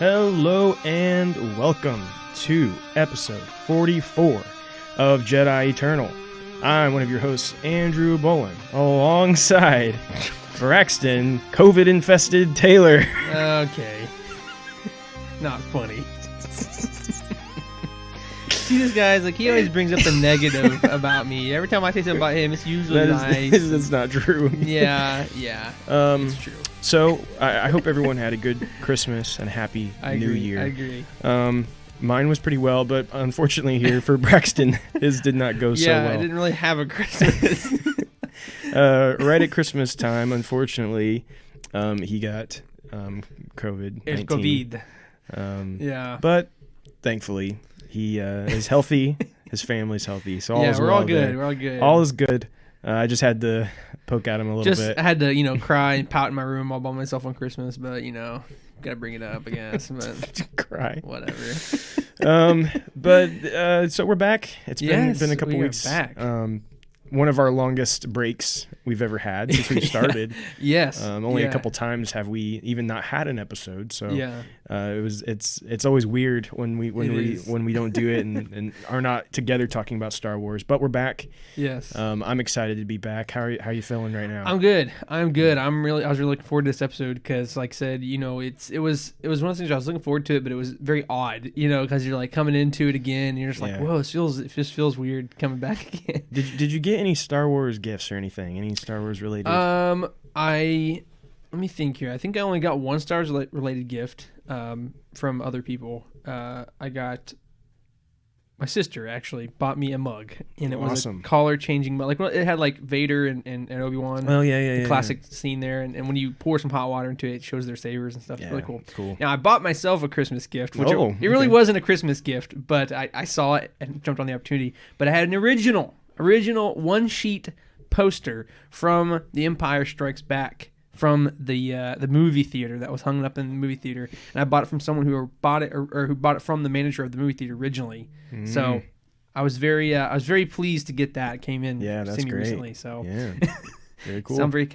Hello and welcome to episode 44 of Jedi Eternal. I'm one of your hosts, Andrew Bolin, alongside Braxton, COVID-infested Taylor. Okay. Not funny. See this guy's like, he always brings up the negative about me. Every time I say something about him, it's usually nice. That's not true. Yeah. It's true. So, I hope everyone had a good Christmas and happy New Year. I agree. Mine was pretty well, but unfortunately here for Braxton, his did not go so well. Yeah, I didn't really have a Christmas. Right at Christmas time, unfortunately, he got COVID-19. It's COVID. Yeah. But thankfully, he is healthy. His family's healthy. So all is we're well all good. there. We're all good. All is good. I just had to poke at him a little bit. I had to, cry and pout in my room all by myself on Christmas, but, gotta bring it up, I guess. But cry. Whatever. So we're back. It's been a couple weeks. Back. One of our longest breaks we've ever had since we started. Yes. Only a couple times have we even not had an episode. So yeah. It's always weird when we don't do it and are not together talking about Star Wars. But we're back. Yes. I'm excited to be back. How are you feeling right now? I'm good. I was really looking forward to this episode because, like I said, it was one of those things I was looking forward to it, but it was very odd, because you're like coming into it again and you're just like, whoa, it just feels weird coming back again. Did you get any Star Wars gifts or anything? Any Star Wars related? Let me think here. I think I only got one Star Wars related gift from other people. I got my sister actually bought me a mug, and it was a color changing mug. Like it had like Vader and Obi-Wan. Oh yeah. The classic scene there, and when you pour some hot water into it, it shows their sabers and stuff. It's really cool. Cool. Now I bought myself a Christmas gift, which it really wasn't a Christmas gift, but I saw it and jumped on the opportunity. But I had an original one sheet poster from The Empire Strikes Back from the movie theater that was hung up in the movie theater, and I bought it from someone who bought it or who bought it from the manager of the movie theater originally. So I was very pleased to get that. It came in that's great. recently. So very cool. So I'm very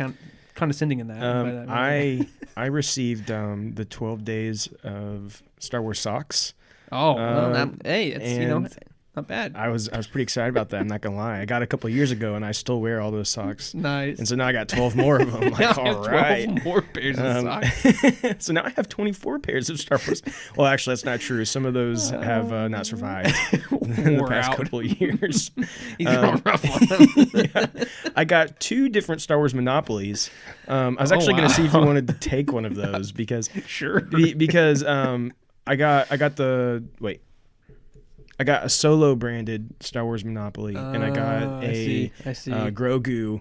condescending in that. I received the 12 days of Star Wars socks. Oh, well, it's not bad. I was pretty excited about that. I'm not gonna lie. I got a couple of years ago, and I still wear all those socks. Nice. And so now I got 12 more of them. Like, all right, 12 more pairs of socks. So now I have 24 pairs of Star Wars. Well, actually, that's not true. Some of those have not survived in the past couple of years. He's going rough on them. Yeah. I got 2 different Star Wars Monopolies. I was actually going to see if you wanted to take one of those because I got a solo branded Star Wars Monopoly, and I got a Grogu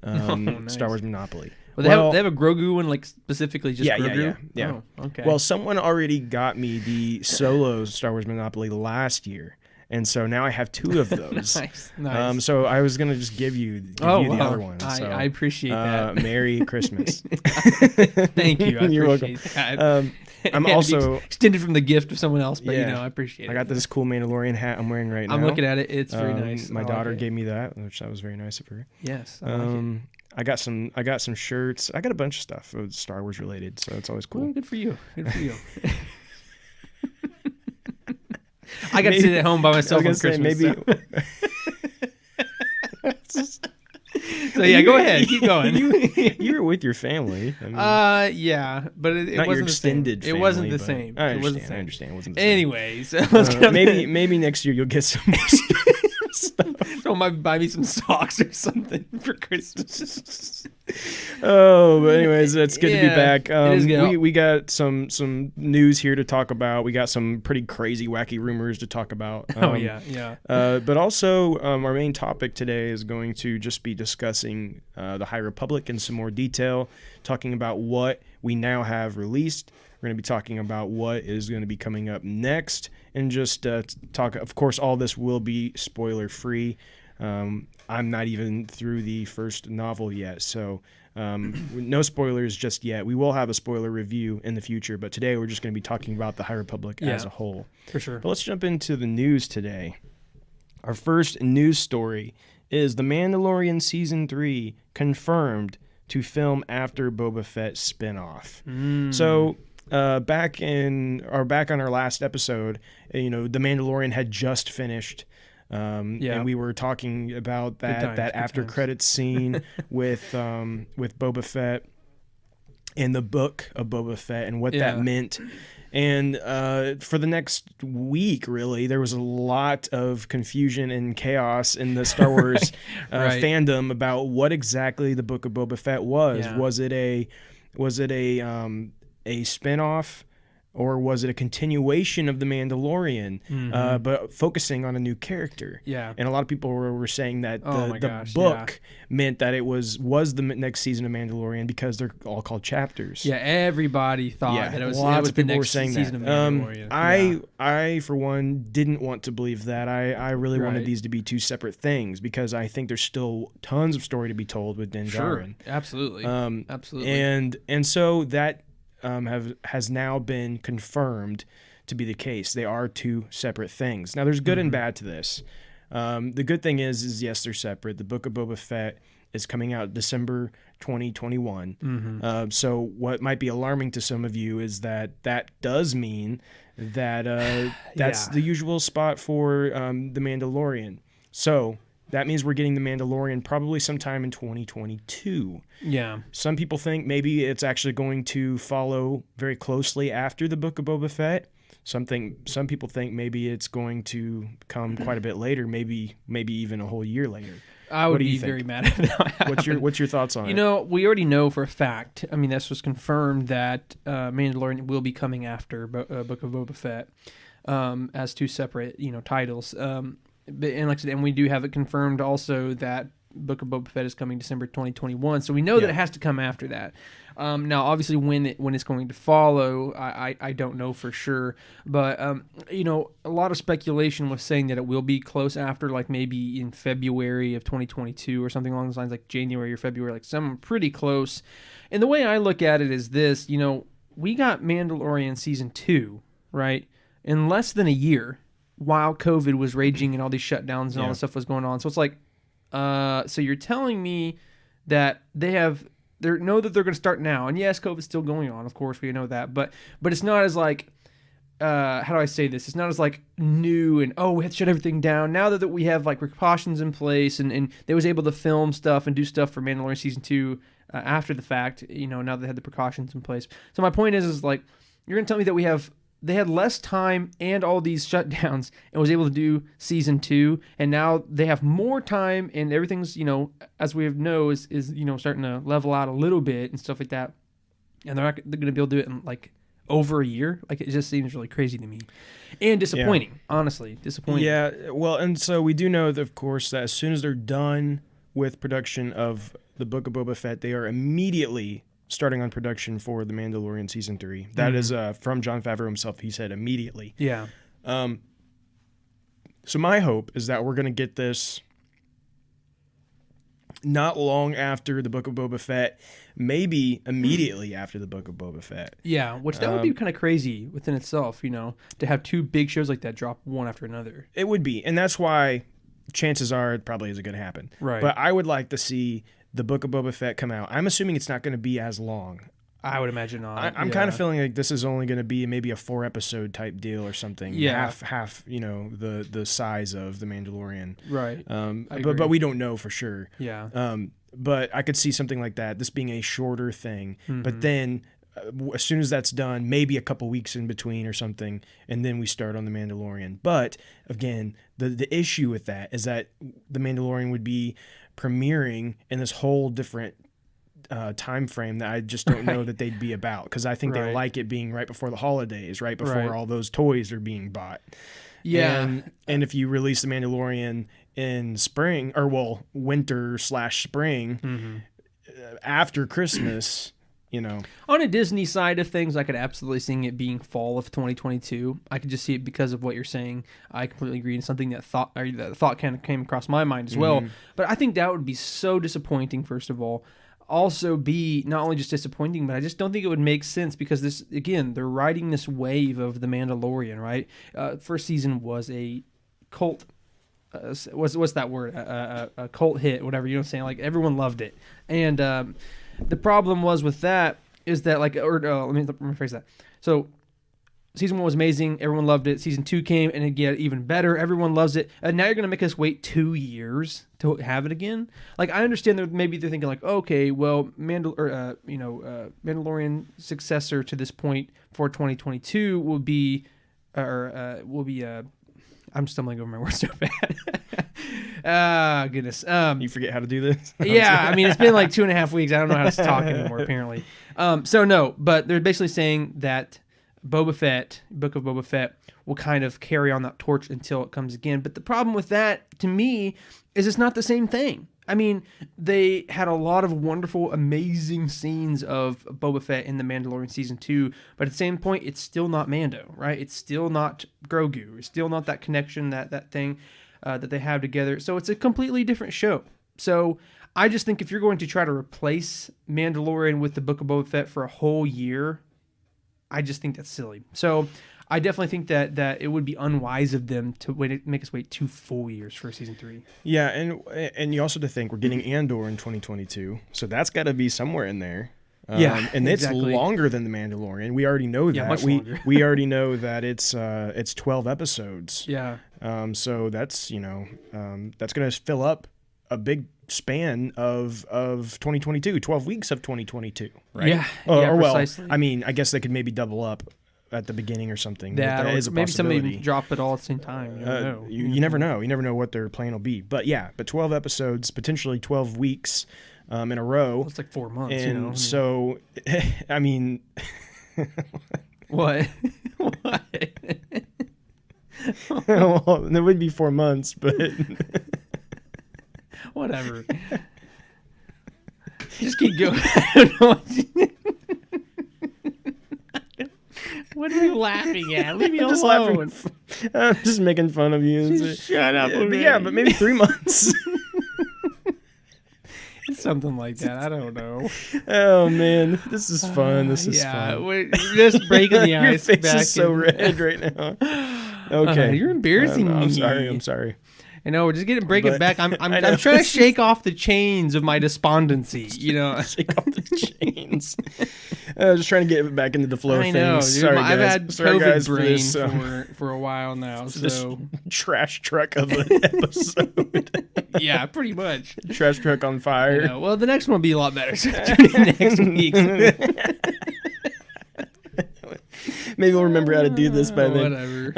nice. Star Wars Monopoly. Well, they have a Grogu one, like specifically just Grogu? Yeah. Oh, okay. Well, someone already got me the solo Star Wars Monopoly last year, and so now I have 2 of those. Nice. So I was gonna just give you the other one. So, I appreciate that. Merry Christmas. Thank you. You're welcome. That. I'm also extended from the gift of someone else, but I appreciate it. I got this cool Mandalorian hat I'm wearing right now. I'm looking at it. It's very nice. My daughter gave me that, which that was very nice of her. Yes. I got some shirts. I got a bunch of stuff Star Wars related, so it's always cool. Well, good for you. I got to sit at home by myself on Christmas. So yeah, go ahead, keep going. You were with your family. But it not wasn't your extended the same. family, it wasn't the same. I I understand. It wasn't the same. Anyways, maybe next year you'll get some more stuff. Don't buy me some socks or something for Christmas. But anyways, it's good to be back. We got some news here to talk about. We got some pretty crazy, wacky rumors to talk about. But also, our main topic today is going to just be discussing the High Republic in some more detail, talking about what we now have released. We're going to be talking about what is going to be coming up next, and just talk. Of course, all this will be spoiler free. I'm not even through the first novel yet, so no spoilers just yet. We will have a spoiler review in the future, but today we're just going to be talking about the High Republic as a whole. For sure. But let's jump into the news today. Our first news story is The Mandalorian Season 3 confirmed to film after Boba Fett spinoff. So back on our last episode, The Mandalorian had just finished. And we were talking about that after credits scene with Boba Fett and the Book of Boba Fett and what that meant. And for the next week, really, there was a lot of confusion and chaos in the Star Wars fandom about what exactly the Book of Boba Fett was. Yeah. Was it a spinoff? Or was it a continuation of The Mandalorian, but focusing on a new character? Yeah. And a lot of people were saying that the book meant that it was the next season of Mandalorian because they're all called chapters. Yeah, everybody thought that it was, lots of people were saying that. Of Mandalorian. I, for one, didn't want to believe that. I really wanted these to be two separate things because I think there's still tons of story to be told with Din Djarin. Sure, absolutely. Absolutely. And so that... has now been confirmed to be the case. They are two separate things. Now, there's good and bad to this. The good thing is yes, they're separate. The Book of Boba Fett is coming out December 2021. So what might be alarming to some of you is that does mean that that's the usual spot for The Mandalorian. So... that means we're getting The Mandalorian probably sometime in 2022. Yeah. Some people think maybe it's actually going to follow very closely after the Book of Boba Fett. Some people think maybe it's going to come quite a bit later, maybe even a whole year later. I would be very mad at that. What's your thoughts on it? We already know for a fact. I mean, this was confirmed that Mandalorian will be coming after Book of Boba Fett as two separate, titles. And like I said, and we do have it confirmed also that Book of Boba Fett is coming December 2021. So we know that it has to come after that. Now, obviously, when it's going to follow, I don't know for sure. But, a lot of speculation was saying that it will be close after, like maybe in February of 2022 or something along those lines, like January or February, like some pretty close. And the way I look at it is this, we got Mandalorian Season 2, right, in less than a year. While COVID was raging and all these shutdowns and all this stuff was going on. So it's like, so you're telling me that they know that they're going to start now. And yes, COVID's still going on. Of course, we know that. But it's not as like, how do I say this? It's not as like new and, we have to shut everything down. Now that we have like precautions in place and they was able to film stuff and do stuff for Mandalorian Season 2 after the fact, now they had the precautions in place. So my point is like, you're going to tell me that they had less time and all these shutdowns and was able to do Season 2, and now they have more time and everything's, as we know, is starting to level out a little bit and stuff like that. And they're going to be able to do it in like over a year. Like it just seems really crazy to me and disappointing, honestly, disappointing. Yeah. Well, and so we do know that, of course, that as soon as they're done with production of the Book of Boba Fett, they are immediately starting on production for The Mandalorian Season 3. That is from Jon Favreau himself. He said immediately. Yeah. So my hope is that we're going to get this not long after the Book of Boba Fett, maybe immediately after the Book of Boba Fett. Yeah, which that would be kind of crazy within itself, to have two big shows like that drop one after another. It would be, and that's why chances are it probably isn't going to happen. Right. But I would like to see the Book of Boba Fett come out. I'm assuming it's not going to be as long. I would imagine not. I'm kind of feeling like this is only going to be maybe a 4-episode type deal or something. Yeah. Half, the size of The Mandalorian. Right. But we don't know for sure. Yeah. But I could see something like that, this being a shorter thing. But then as soon as that's done, maybe a couple weeks in between or something, and then we start on The Mandalorian. But again, the issue with that is that The Mandalorian would be premiering in this whole different time frame that I just don't know that they'd be about, because I think they like it being right before the holidays, right before all those toys are being bought. Yeah. And if you release The Mandalorian in spring, or winter/spring, after Christmas, On a Disney side of things, I could absolutely see it being fall of 2022. I could just see it because of what you're saying. I completely agree. It's something that thought kind of came across my mind as well. But I think that would be so disappointing, first of all. Also be not only just disappointing, but I just don't think it would make sense, because this, again, they're riding this wave of The Mandalorian, right? First season was a cult. What's that word? A cult hit, whatever, you know what I'm saying? Like, everyone loved it. And the problem was with that is that, let me rephrase that. So season 1 was amazing. Everyone loved it. Season 2 came and it got even better. Everyone loves it. And now you're going to make us wait 2 years to have it again. Like, I understand that maybe they're thinking like, okay, well, Mandalorian successor to this point for 2022 will be, I'm stumbling over my words so bad. Goodness. You forget how to do this? Yeah, I mean, it's been like 2.5 weeks. I don't know how to talk anymore, apparently. So no, but they're basically saying that Boba Fett, Book of Boba Fett, will kind of carry on that torch until it comes again. But the problem with that, to me, is it's not the same thing. I mean, they had a lot of wonderful, amazing scenes of Boba Fett in The Mandalorian Season 2, but at the same point, it's still not Mando, right? It's still not Grogu. It's still not that connection, that thing that they have together. So it's a completely different show. So I just think if you're going to try to replace Mandalorian with the Book of Boba Fett for a whole year, I just think that's silly. So I definitely think that it would be unwise of them to make us wait 2 full years for season 3. Yeah, and you also have to think we're getting Andor in 2022, so that's got to be somewhere in there. Yeah, and exactly. It's longer than The Mandalorian. We already know that. Yeah, much longer. we already know that it's 12 episodes. Yeah. So that's that's going to fill up a big span of 2022, 12 weeks of 2022, right? Yeah, precisely. Well, I mean, I guess they could maybe double up at the beginning or something. That is a maybe possibility. somebody drop it all at the same time. You don't know. You never know. You never know what their plan will be. But 12 episodes, potentially 12 weeks in a row. Well, it's like 4 months. And so, I mean, what? What? Well, it would be 4 months, but whatever. Just keep going. I don't know what are you laughing at? Leave me alone. I'm just making fun of you. Just shut up. But maybe 3 months. Something like that. I don't know. Oh man, this is fun. This is fun. We're just breaking the ice. Your face is so red right now. Okay, you're embarrassing me. I'm sorry. I know, we're just breaking it back. I'm trying to shake off the chains of my despondency. You know, shake off the chains. Just trying to get it back into the flow of things. I know, dude. Sorry, I've had COVID brain for a while now. So this trash truck of an episode. Yeah, pretty much. Trash truck on fire. Well, the next one will be a lot better. So tune in next week. Maybe we'll remember how to do this by then. Whatever.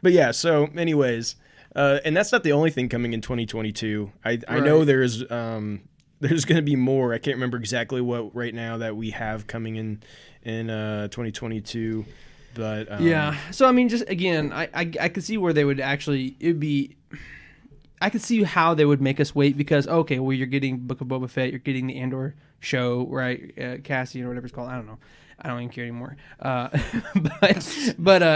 But yeah, so anyways, and that's not the only thing coming in 2022. I know there's going to be more. I can't remember exactly what right now that we have coming in 2022. But yeah, so I mean, just again, I could see where they would actually I could see how they would make us wait because okay, well you're getting Book of Boba Fett, you're getting the Andor show, right? Cassian or whatever it's called. I don't know. I don't even care anymore. But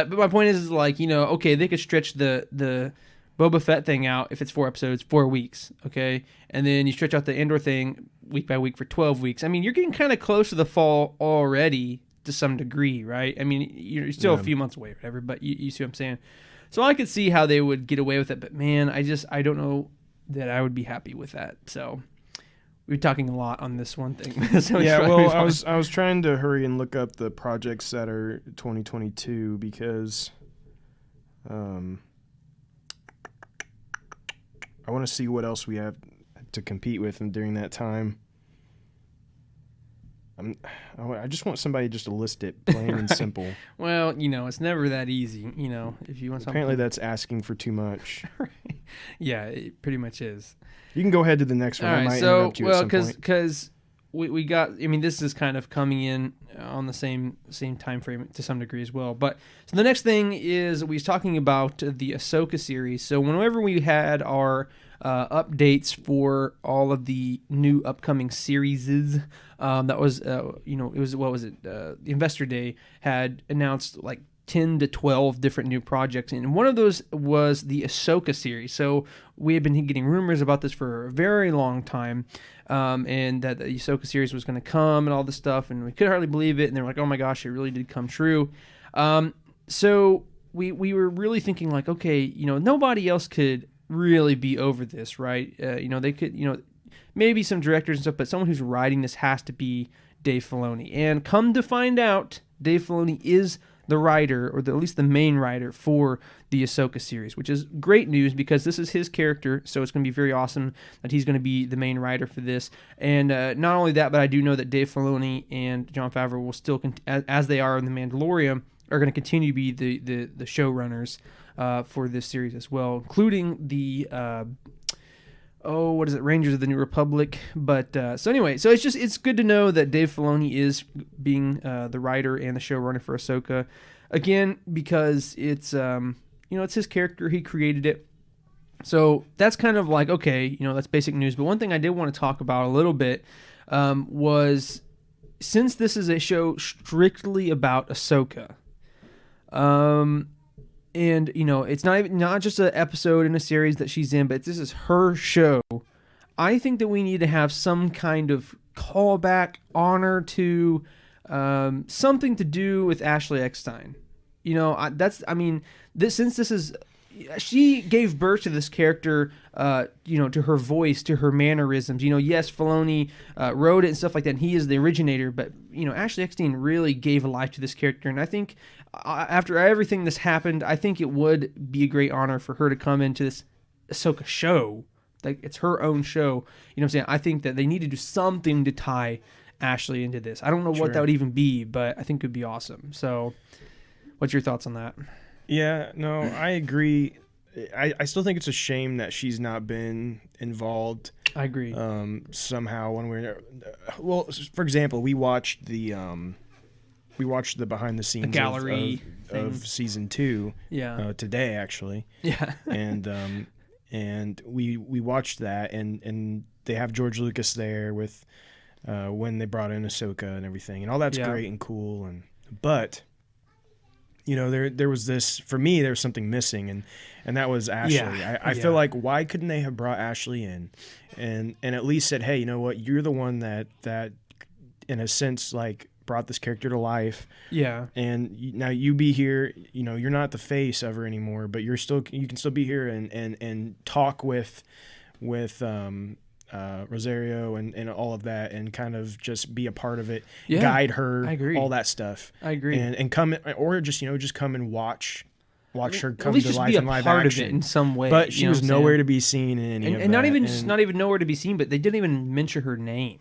my point is like, you know, okay, they could stretch the Boba Fett thing out if it's 4 episodes, 4 weeks, okay? And then you stretch out the Andor thing week by week for 12 weeks. I mean, you're getting kind of close to the fall already to some degree, right? I mean, you're still a few months away, whatever, but you see what I'm saying? So I could see how they would get away with it, but man, I don't know that I would be happy with that. So we're talking a lot on this one thing. So yeah, well, I was trying to hurry and look up the projects that are 2022 because I want to see what else we have to compete with during that time. I just want somebody just to list it plain and simple. Well, you know, it's never that easy, you know, if you want something. Apparently that's asking for too much. Yeah, it pretty much is. You can go ahead to the next one. All right, I might interrupt you at some point. Because we got, I mean, this is kind of coming in on the same time frame to some degree as well. But so the next thing is we was talking about the Ahsoka series. So whenever we had our updates for all of the new upcoming series, that was, it was, what was it? The Investor Day had announced like 10 to 12 different new projects, and one of those was the Ahsoka series. So we had been getting rumors about this for a very long time, and that the Ahsoka series was going to come and all this stuff, and we could hardly believe it, and they were like, oh my gosh, it really did come true. So we were really thinking like, okay, you know, nobody else could really be over this, right? They could, maybe some directors and stuff, but someone who's writing this has to be Dave Filoni. And come to find out, Dave Filoni is the writer, or at least the main writer for the Ahsoka series, which is great news because this is his character, so it's going to be very awesome that he's going to be the main writer for this. And not only that, but I do know that Dave Filoni and Jon Favreau will still, as they are in The Mandalorian, are going to continue to be the showrunners for this series as well, including the Rangers of the New Republic. But so anyway, so it's good to know that Dave Filoni is being the writer and the showrunner for Ahsoka, again, because it's it's his character, he created it. So that's kind of like, okay, that's basic news. But one thing I did want to talk about a little bit was, since this is a show strictly about Ahsoka, and it's not just an episode in a series that she's in, but this is her show. I think that we need to have some kind of callback, honor to something to do with Ashley Eckstein. Since this is, she gave birth to this character, to her voice, to her mannerisms. Yes, Filoni wrote it and stuff like that, and he is the originator, but, Ashley Eckstein really gave life to this character, and I think after everything that's happened, I think it would be a great honor for her to come into this Ahsoka show. Like, it's her own show. You know what I'm saying? I think that they need to do something to tie Ashley into this. I don't know what that would even be, but I think it would be awesome. So, what's your thoughts on that? Yeah, no, I agree. I still think it's a shame that she's not been involved. I agree. Somehow, when well, for example, we watched the behind the scenes gallery of season 2. Yeah. Today actually. Yeah. and we watched that, and they have George Lucas there with when they brought in Ahsoka and everything, and all that's great and cool, but there was this, for me, there was something missing, and that was Ashley. Yeah. I feel like, why couldn't they have brought Ashley in and at least said, hey, you know what, you're the one that in a sense, like, brought this character to life. Yeah. And now you be here, you're not the face of her anymore, but you can still be here and talk with Rosario and all of that, and kind of just be a part of it, guide her, I agree. all that stuff. I agree. And come, or just come and watch her come to life in live part action of it in some way. But she was nowhere to be seen in any of that. And not even nowhere to be seen, but they didn't even mention her name.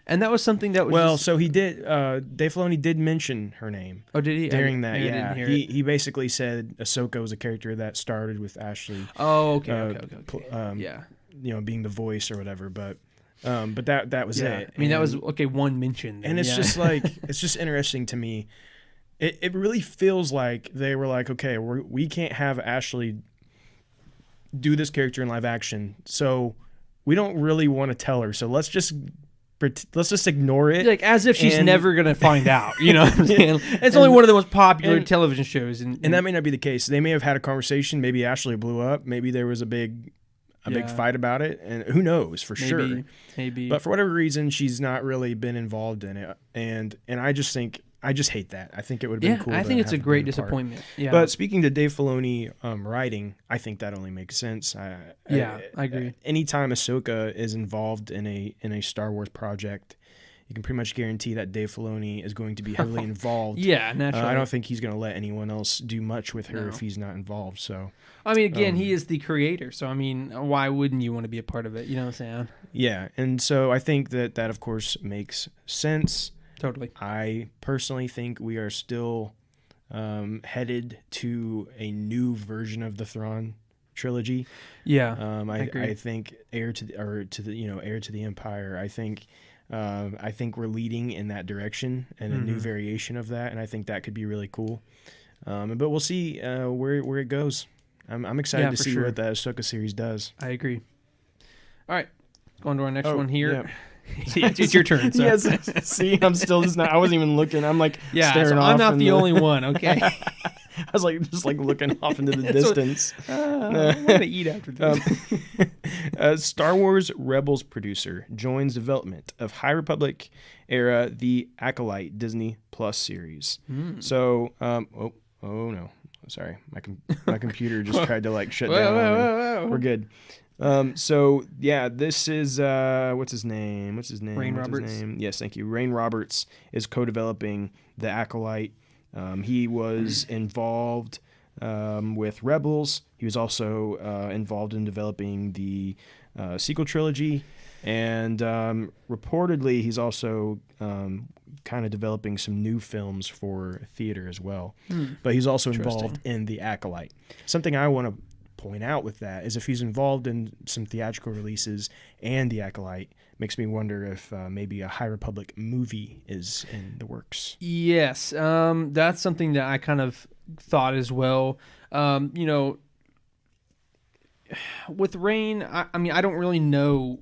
And that was something that was so he did. Dave Filoni did mention her name. Oh, did he? During that, I didn't hear it. He basically said Ahsoka was a character that started with Ashley. Oh, okay. Being the voice or whatever, but that was it. I mean, that was one mention. And it's just like, it's just interesting to me. It really feels like they were like, okay, we can't have Ashley do this character in live action, so we don't really want to tell her. So let's just ignore it, like as if she's never gonna find out. You know what I'm saying? It's only one of the most popular television shows, and that may not be the case. They may have had a conversation. Maybe Ashley blew up. Maybe there was a big fight about it, and who knows for sure. Maybe. But for whatever reason, she's not really been involved in it, and I just hate that. I think it would have been cool. I think it's a great disappointment. Yeah. But speaking to Dave Filoni writing, I think that only makes sense. I agree. Anytime Ahsoka is involved in a Star Wars project, you can pretty much guarantee that Dave Filoni is going to be heavily involved. Yeah, naturally. I don't think he's going to let anyone else do much with her if he's not involved. So, I mean, again, he is the creator. So, I mean, why wouldn't you want to be a part of it? You know what I'm saying? Yeah, and so I think that of course makes sense. Totally. I personally think we are still headed to a new version of the Thrawn trilogy. Yeah, I agree. I think Heir to the Empire. I think we're leading in that direction, and a new variation of that, and I think that could be really cool. But we'll see where it goes. I'm excited to see what the Ahsoka series does. I agree. All right, going to our next one here. Yeah. It's your turn. So. Yes. See, I'm still just not. I wasn't even looking. I'm like staring off. I'm not the only one. Okay. I was just looking off into the distance. I'm gonna eat after this. Star Wars Rebels producer joins development of High Republic era The Acolyte Disney Plus series. So, oh no, sorry, my computer just tried to shut down. Whoa. We're good. So yeah, this is what's his name? Rain Roberts. Yes, thank you. Rain Roberts is co-developing the Acolyte. He was involved with Rebels. He was also involved in developing the sequel trilogy, and reportedly he's also kind of developing some new films for theater as well. But he's also involved in the Acolyte. Something I want to point out with that is if he's involved in some theatrical releases and the Acolyte, makes me wonder if maybe a High Republic movie is in the works. Yes, that's something that I kind of thought as well. With Rain, I mean, I don't really know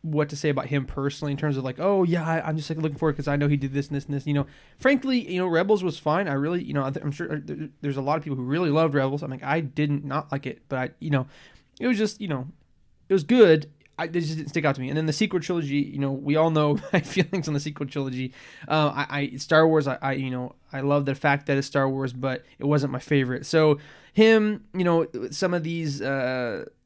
what to say about him personally in terms of like, oh yeah, I'm just like looking forward because I know he did this and this and this. Frankly, Rebels was fine. I really, I'm sure there's a lot of people who really loved Rebels. I mean, I didn't not like it, but it was just, it was good. It just didn't stick out to me. And then the sequel trilogy, we all know my feelings on the sequel trilogy. Star Wars, I love the fact that it's Star Wars, but it wasn't my favorite. So him, some of these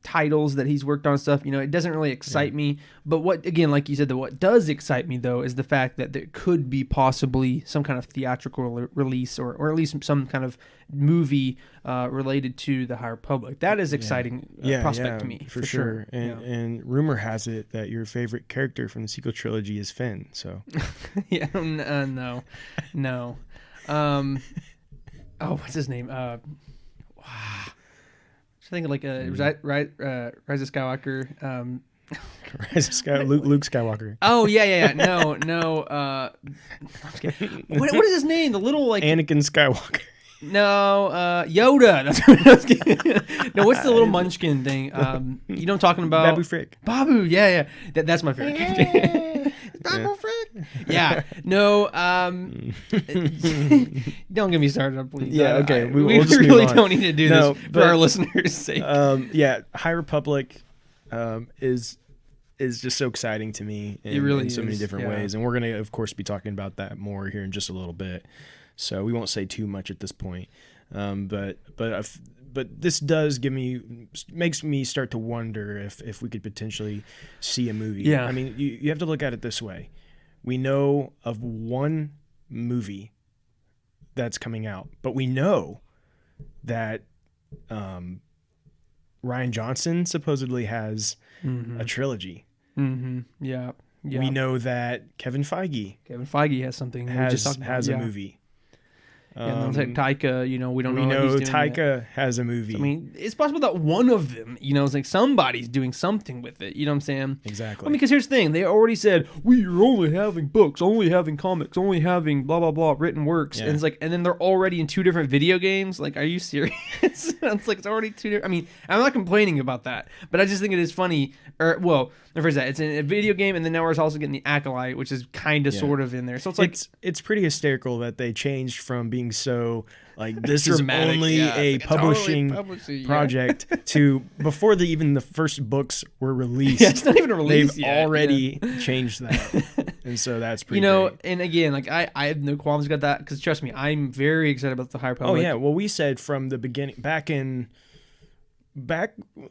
titles that he's worked on stuff, it doesn't really excite me. But what, again, like you said, what does excite me though is the fact that there could be possibly some kind of theatrical release or at least some kind of movie related to the High Republic. That is exciting prospect to me for sure. And rumor has it that your favorite character from the sequel trilogy is Finn. So no. What's his name? I think like Rise of Skywalker. Rise of Skywalker. Luke Skywalker. Oh yeah. No. What is his name? The little like Anakin Skywalker. No, Yoda. That's what I was getting. No, what's the little munchkin thing? You know what I'm talking about? Babu Frick. Babu, yeah. That's my favorite character. Babu Frick. Yeah. No, don't get me started, please. Yeah, okay. We just really don't need to do this for our listeners' sake. High Republic is just so exciting to me in so many different ways. And we're going to, of course, be talking about that more here in just a little bit. So we won't say too much at this point, but this does makes me start to wonder if we could potentially see a movie. Yeah. I mean, you have to look at it this way. We know of one movie that's coming out, but we know that Rian Johnson supposedly has a trilogy. Mm-hmm. Yeah. We know that Kevin Feige has something. Has a movie. And then Taika, we don't know. We know what he's doing Taika yet. has a movie. I mean, it's possible that one of them, it's like somebody's doing something with it. You know what I'm saying? Exactly. I mean, because here's the thing: they already said we are only having books, only having comics, only having blah blah blah written works, and it's like, and then they're already in 2 different video games. Like, are you serious? It's like it's already 2 different. I mean, I'm not complaining about that, but I just think it is funny. First that it's in a video game, and then now we're also getting the Acolyte, which is kind of sort of in there. So it's like it's pretty hysterical that they changed from being so like this is dramatic, only a publishing project to before even the first books were released. Yeah, it's not even a release. They've already changed that, and so that's pretty. Great. And again, like I have no qualms about that because trust me, I'm very excited about the High Republic. Oh yeah, well we said from the beginning, back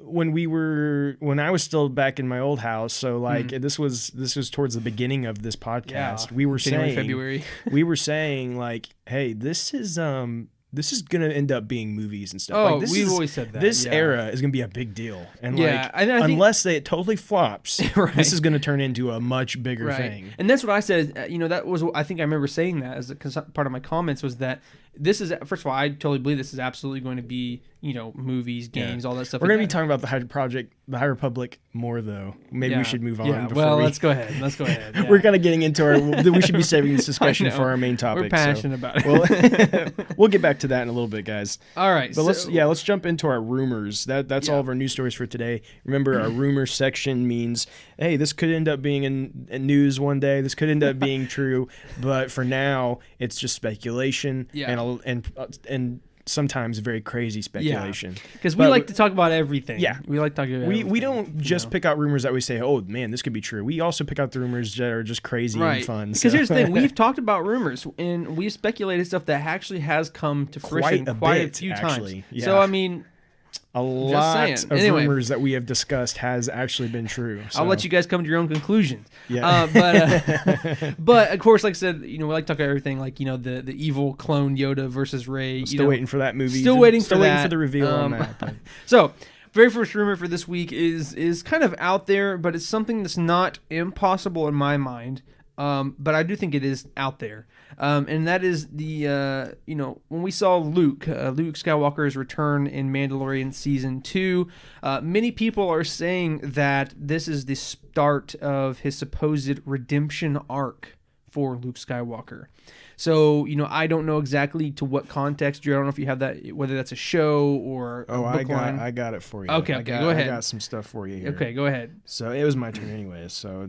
when I was still back in my old house, so like this was towards the beginning of this podcast. We were saying February. We were saying like, hey, this is gonna end up being movies and stuff. Oh, like, we've always said that. This era is gonna be a big deal, and I think, unless it totally flops, right. This is gonna turn into a much bigger thing. And that's what I said. That was I think I remember saying that as part of my comments was that this is, first of all, I totally believe this is absolutely going to be, movies, games, all that stuff. We're going to be talking about the High Republic more, though. Maybe we should move on. Yeah, let's go ahead. Yeah. We're kind of getting into we should be saving this discussion for our main topic. We're passionate about it. We'll get back to that in a little bit, guys. All right. But let's jump into our rumors. That's all of our news stories for today. Remember, our rumors section means, hey, this could end up being in news one day. This could end up being true. But for now, it's just speculation and sometimes very crazy speculation. Because we like to talk about everything. Yeah. We like talking about everything. We don't just pick out rumors that we say, oh, man, this could be true. We also pick out the rumors that are just crazy and fun. Because here's the thing. We've talked about rumors, and we've speculated stuff that actually has come to fruition quite a few times. Yeah. So, I mean, a lot of rumors that we have discussed has actually been true. So. I'll let you guys come to your own conclusions. Yeah. But of course, like I said, we like to talk about everything, like, the evil clone Yoda versus Rey. Still waiting for that movie. Still waiting for the reveal on that. But. So, very first rumor for this week is kind of out there, but it's something that's not impossible in my mind. But I do think it is out there. And that is the, when we saw Luke Skywalker's return in Mandalorian Season 2, many people are saying that this is the start of his supposed redemption arc for Luke Skywalker. So, I don't know exactly to what context. Drew, I don't know if you have that, whether that's a show or a book line. I got it for you. Okay, go ahead. I got some stuff for you here. Okay, go ahead. So it was my turn anyway, so...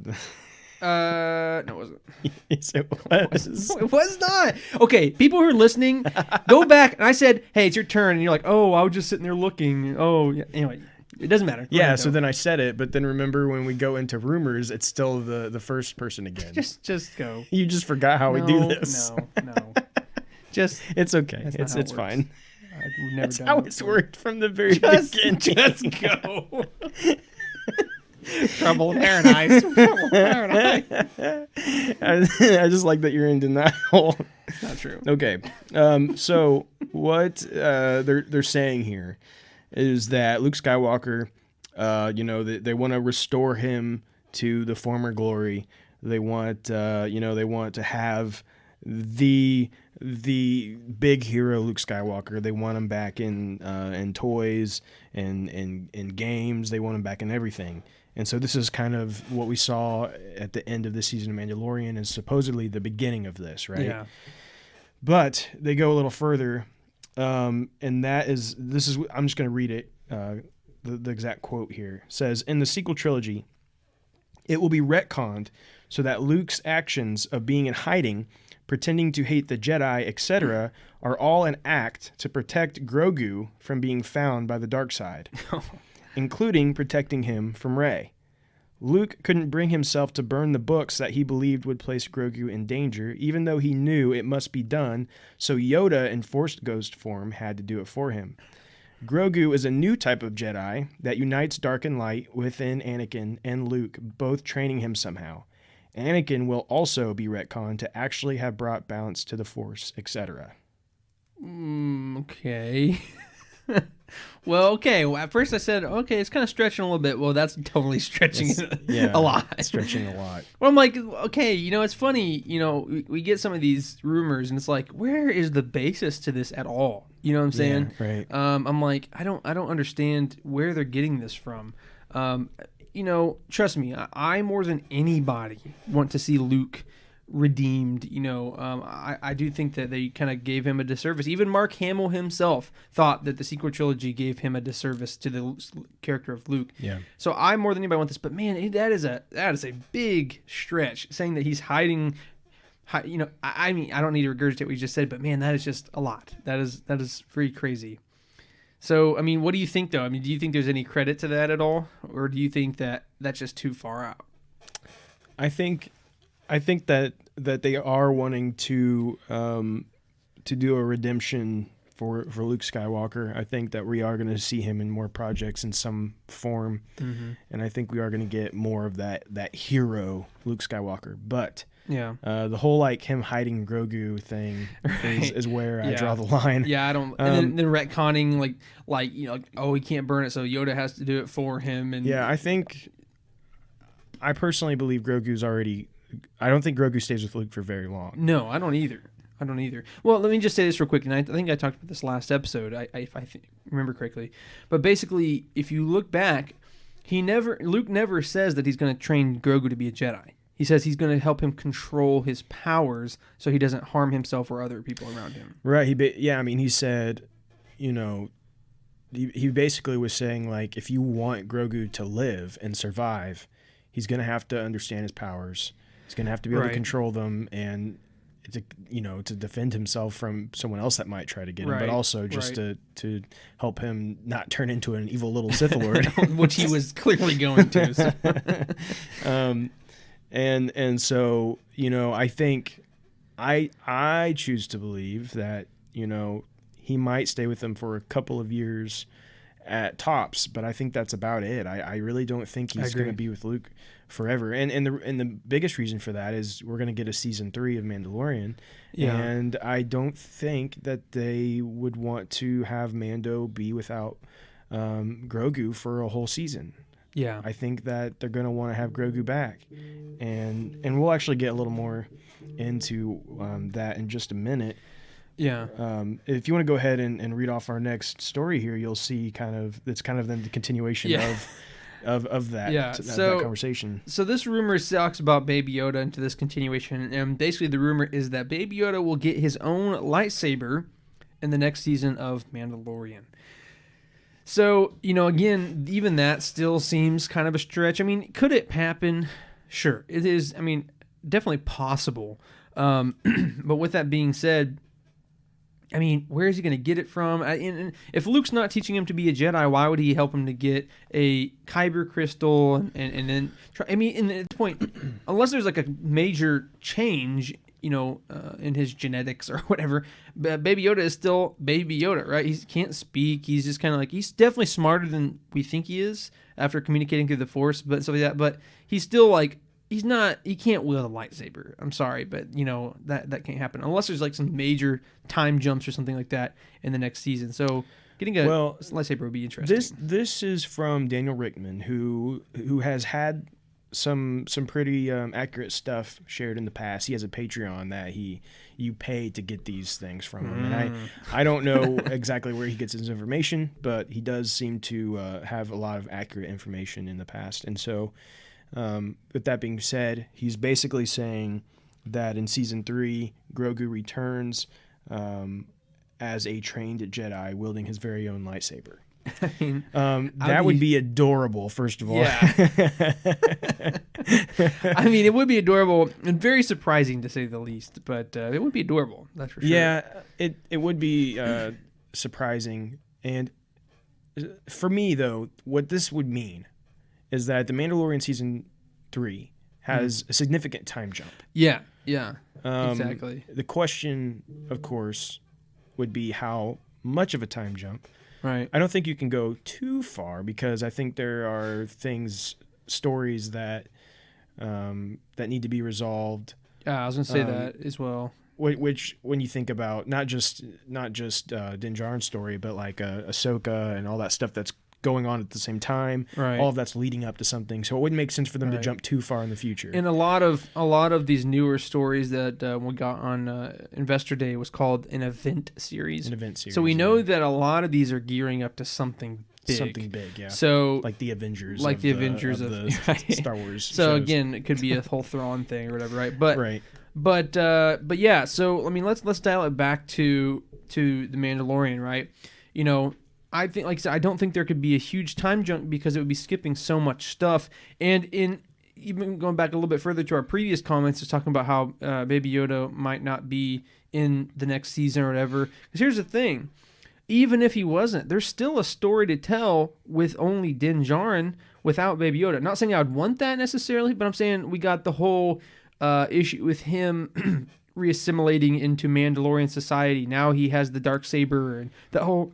No, it wasn't. Yes, it was. It was not. Okay, people who are listening, go back. And I said, hey, it's your turn. And you're like, oh, I was just sitting there looking. Oh, yeah. Anyway, it doesn't matter. Yeah, so then I said it, but then remember when we go into rumors, it's still the first person again. Just go. You just forgot how we do this. No. Just. It's okay. It's fine. That's how it's worked from the very beginning. Just go. Trouble in paradise. I just like that you're in denial. Not true. Okay. So what they're saying here is that Luke Skywalker, they want to restore him to the former glory. They want, they want to have the big hero Luke Skywalker. They want him back in toys and in games. They want him back in everything. And so this is kind of what we saw at the end of this season of Mandalorian, is supposedly the beginning of this, right? Yeah. But they go a little further, and I'm just going to read it. The exact quote here says, in the sequel trilogy, it will be retconned so that Luke's actions of being in hiding, pretending to hate the Jedi, etc., are all an act to protect Grogu from being found by the dark side. Including protecting him from Rey. Luke couldn't bring himself to burn the books that he believed would place Grogu in danger, even though he knew it must be done, so Yoda in Force Ghost form had to do it for him. Grogu is a new type of Jedi that unites dark and light within Anakin and Luke, both training him somehow. Anakin will also be retconned to actually have brought balance to the Force, etc. Okay. Well, okay. Well, at first I said, okay, it's kind of stretching a little bit. Well, that's totally stretching a lot. Stretching a lot. Well, I'm like, okay, it's funny. We get some of these rumors, and it's like, where is the basis to this at all? You know what I'm saying? Yeah, right. I'm like, I don't understand where they're getting this from. Trust me, I more than anybody want to see Luke redeemed. I do think that they kind of gave him a disservice. Even Mark Hamill himself thought that the sequel trilogy gave him a disservice to the character of Luke. Yeah. So I more than anybody want this, but man, that is a big stretch, saying that he's hiding. I mean, I don't need to regurgitate what you just said, but man, that is just a lot. That is pretty crazy. So, I mean, what do you think, though? I mean, do you think there's any credit to that at all, or do you think that that's just too far out? I think that they are wanting to do a redemption for Luke Skywalker. I think that we are going to see him in more projects in some form, and I think we are going to get more of that hero Luke Skywalker. But yeah, the whole him hiding Grogu thing is where I draw the line. Yeah, I don't. And then retconning he can't burn it, so Yoda has to do it for him. And yeah, I personally believe Grogu's already. I don't think Grogu stays with Luke for very long. No, I don't either. Well, let me just say this real quick, and I think I talked about this last episode, if I remember correctly. But basically, if you look back, Luke never says that he's going to train Grogu to be a Jedi. He says he's going to help him control his powers so he doesn't harm himself or other people around him. Right. He said, he basically was saying, if you want Grogu to live and survive, he's going to have to understand his powers. He's going to have to be able to control them and to defend himself from someone else that might try to get him, but also just to help him not turn into an evil little Sith Lord, which he was clearly going to. So. And so I think I choose to believe that he might stay with them for a couple of years at tops, but I think that's about it. I really don't think he's going to be with Luke forever. And the biggest reason for that is we're going to get a season 3 of Mandalorian. Yeah. And I don't think that they would want to have Mando be without Grogu for a whole season. Yeah. I think that they're going to want to have Grogu back. And we'll actually get a little more into that in just a minute. Yeah. If you want to go ahead and read off our next story here, you'll see it's kind of then the continuation of that, that conversation. So this rumor talks about Baby Yoda into this continuation, and basically the rumor is that Baby Yoda will get his own lightsaber in the next season of Mandalorian. So, again, even that still seems kind of a stretch. I mean, could it happen? Sure, it is. I mean, definitely possible. But with that being said, I mean, where is he going to get it from? And if Luke's not teaching him to be a Jedi, why would he help him to get a kyber crystal? And then try? I mean, at this point, unless there's like a major change, in his genetics or whatever, Baby Yoda is still Baby Yoda, right? He can't speak. He's just kind of like, he's definitely smarter than we think he is after communicating through the Force, but stuff like that. But he's still like, he can't wield a lightsaber. I'm sorry, but that can't happen unless there's like some major time jumps or something like that in the next season. So getting a lightsaber would be interesting. This is from Daniel Rickman, who has had some pretty accurate stuff shared in the past. He has a Patreon that you pay to get these things from him, and I don't know exactly where he gets his information, but he does seem to have a lot of accurate information in the past. And so with that being said, he's basically saying that in season 3, Grogu returns as a trained Jedi wielding his very own lightsaber. I mean, that would be adorable, first of all. Yeah. I mean, it would be adorable and very surprising to say the least, but it would be adorable, that's for sure. Yeah, it would be surprising. And for me, though, what this would mean is that The Mandalorian Season 3 has a significant time jump. Yeah, exactly. The question, of course, would be how much of a time jump. Right. I don't think you can go too far because I think there are stories that need to be resolved. Yeah, I was going to say that as well. Which, when you think about not just Din Djarin's story, but like Ahsoka and all that stuff that's going on at the same time, right. All of that's leading up to something, so it wouldn't make sense for them to jump too far in the future. And a lot of these newer stories that we got on Investor Day was called an event series. So we know that a lot of these are gearing up to something big. Something big, yeah. So like the Avengers, of the right. Star Wars. So shows. Again, it could be a whole Thrawn thing or whatever, right? But right. But yeah. So I mean, let's dial it back to the Mandalorian, right? I think, like I said, I don't think there could be a huge time jump because it would be skipping so much stuff. And even going back a little bit further to our previous comments, just talking about how Baby Yoda might not be in the next season or whatever. Because here's the thing. Even if he wasn't, there's still a story to tell with only Din Djarin without Baby Yoda. Not saying I would want that necessarily, but I'm saying we got the whole issue with him reassimilating into Mandalorian society. Now he has the Darksaber and the whole...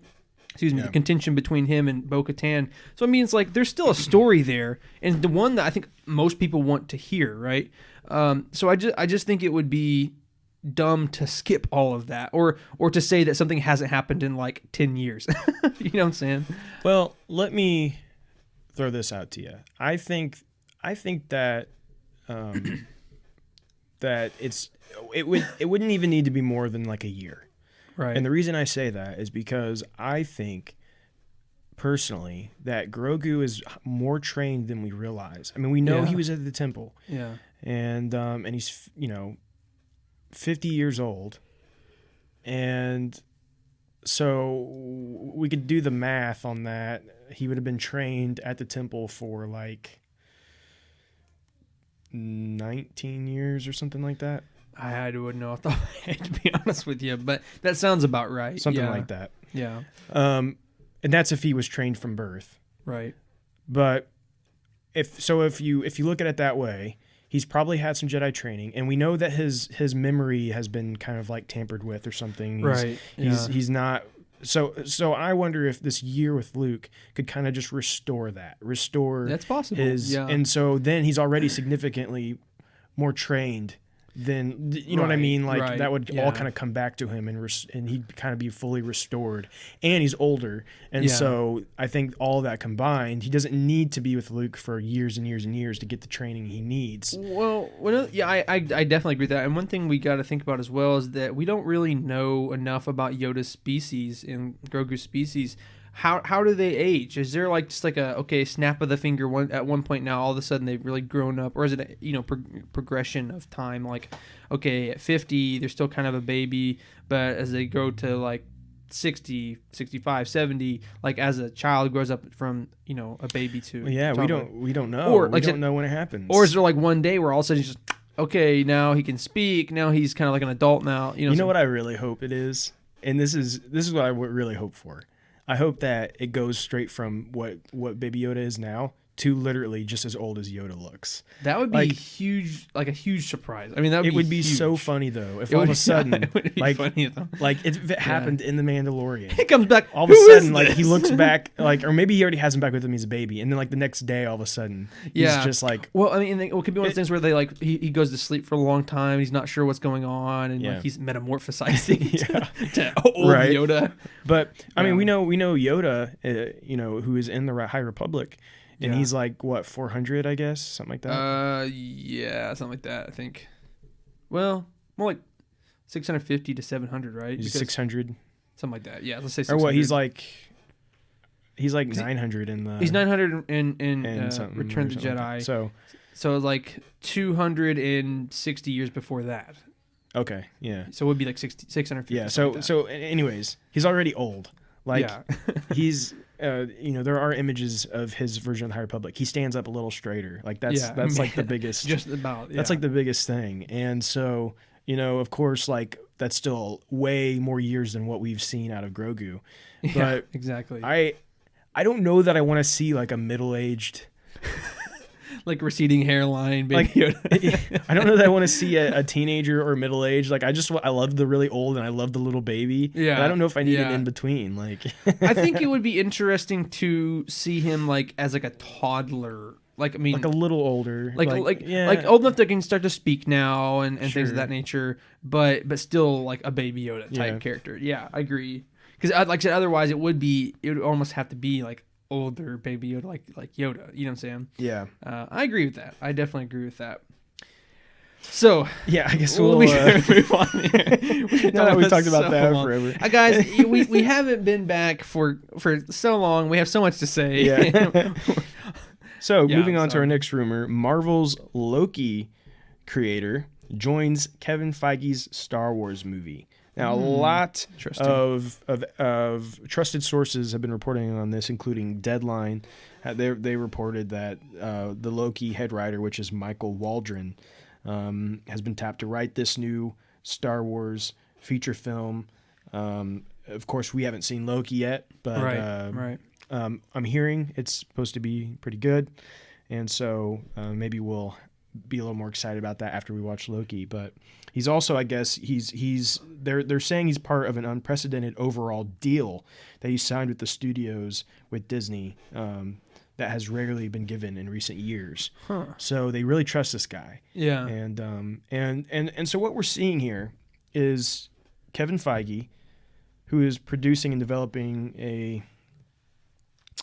the contention between him and Bo-Katan. So, I mean, it's like there's still a story there, and the one that I think most people want to hear, right? So I just think it would be dumb to skip all of that, or to say that something hasn't happened in like 10 years. You know what I'm saying? Well, let me throw this out to you. I think that that it wouldn't even need to be more than like a year. Right. And the reason I say that is because I think, personally, that Grogu is more trained than we realize. I mean, we know he was at the temple. Yeah. And he's, 50 years old. And so we could do the math on that. He would have been trained at the temple for like 19 years or something like that. I wouldn't know off the top of my head, to be honest with you, but that sounds about right. Something like that. Yeah. And that's if he was trained from birth. Right. But if you look at it that way, he's probably had some Jedi training, and we know that his memory has been kind of like tampered with or something. Right. He's not So I wonder if this year with Luke could kind of just restore That's possible. and so then he's already significantly more trained than, you know what I mean? Like that would all kind of come back to him, and he'd kind of be fully restored. And he's older, and so I think all that combined, he doesn't need to be with Luke for years and years and years to get the training he needs. Well, I definitely agree with that. And one thing we got to think about as well is that we don't really know enough about Yoda's species and Grogu's species. How do they age? Is there like just like a snap of the finger at one point now all of a sudden they've really grown up, or is it a progression of time? Like, okay, at 50 they're still kind of a baby, but as they go to like 60, 65, 70, like as a child grows up from a baby to we don't know, or we don't know when it happens. Or is there like one day where all of a sudden he's just okay, now he can speak, now he's kind of like an adult now? You know what I really hope it is, and this is what I would really hope for. I hope that it goes straight from what Baby Yoda is now to literally just as old as Yoda looks. That would be huge, like a huge surprise. I mean, it would be so funny though if all of a sudden, if it happened in The Mandalorian, he comes back. All of a sudden, like he looks back, like, or maybe he already has him back with him. He's a baby, and then like the next day, all of a sudden, he's just like. Well, I mean, it could be one of those things where they like he goes to sleep for a long time. He's not sure what's going on, and like he's metamorphosizing to old Yoda. But I mean, we know Yoda, who is in the High Republic. And he's like, what, 400, I guess? Something like that? Yeah, something like that, I think. Well, more like 650 to 700, right? He's 600? Something like that, yeah. Let's say 600. Or what, he's like 900 in the... He's 900 in Return of the Jedi. Like so like 260 years before that. Okay, yeah. So it would be like 650. Yeah, so anyways, he's already old. Like, he's... there are images of his version of the High Republic. He stands up a little straighter. Like that's like the biggest. Just about. Yeah. That's like the biggest thing. And so of course, like that's still way more years than what we've seen out of Grogu. But exactly. I don't know that I want to see like a middle-aged. Like receding hairline, baby. Like, I don't know that I want to see a teenager or middle age. Like I love the really old and I love the little baby. Yeah, but I don't know if I need an in between. Like, I think it would be interesting to see him like as like a toddler. Like, I mean, like a little older, like old enough that can start to speak now and things of that nature, but still like a Baby Yoda type character. Yeah, I agree. Because like I said, otherwise it would almost have to be like older Baby Yoda, like Yoda. You know what I'm saying? Yeah. I agree with that. I definitely agree with that. So yeah, I guess we'll move on here. We talked about that forever. Guys, we haven't been back for so long. We have so much to say. Yeah. So moving on to our next rumor, Marvel's Loki creator joins Kevin Feige's Star Wars movie. Now, a lot of trusted sources have been reporting on this, including Deadline. They reported that the Loki head writer, which is Michael Waldron, has been tapped to write this new Star Wars feature film. Of course, we haven't seen Loki yet, but I'm hearing it's supposed to be pretty good, and so maybe we'll be a little more excited about that after we watch Loki. But he's also, I guess, they're saying he's part of an unprecedented overall deal that he signed with the studios with Disney that has rarely been given in recent years. So they really trust this guy. Yeah. And so what we're seeing here is Kevin Feige, who is producing and developing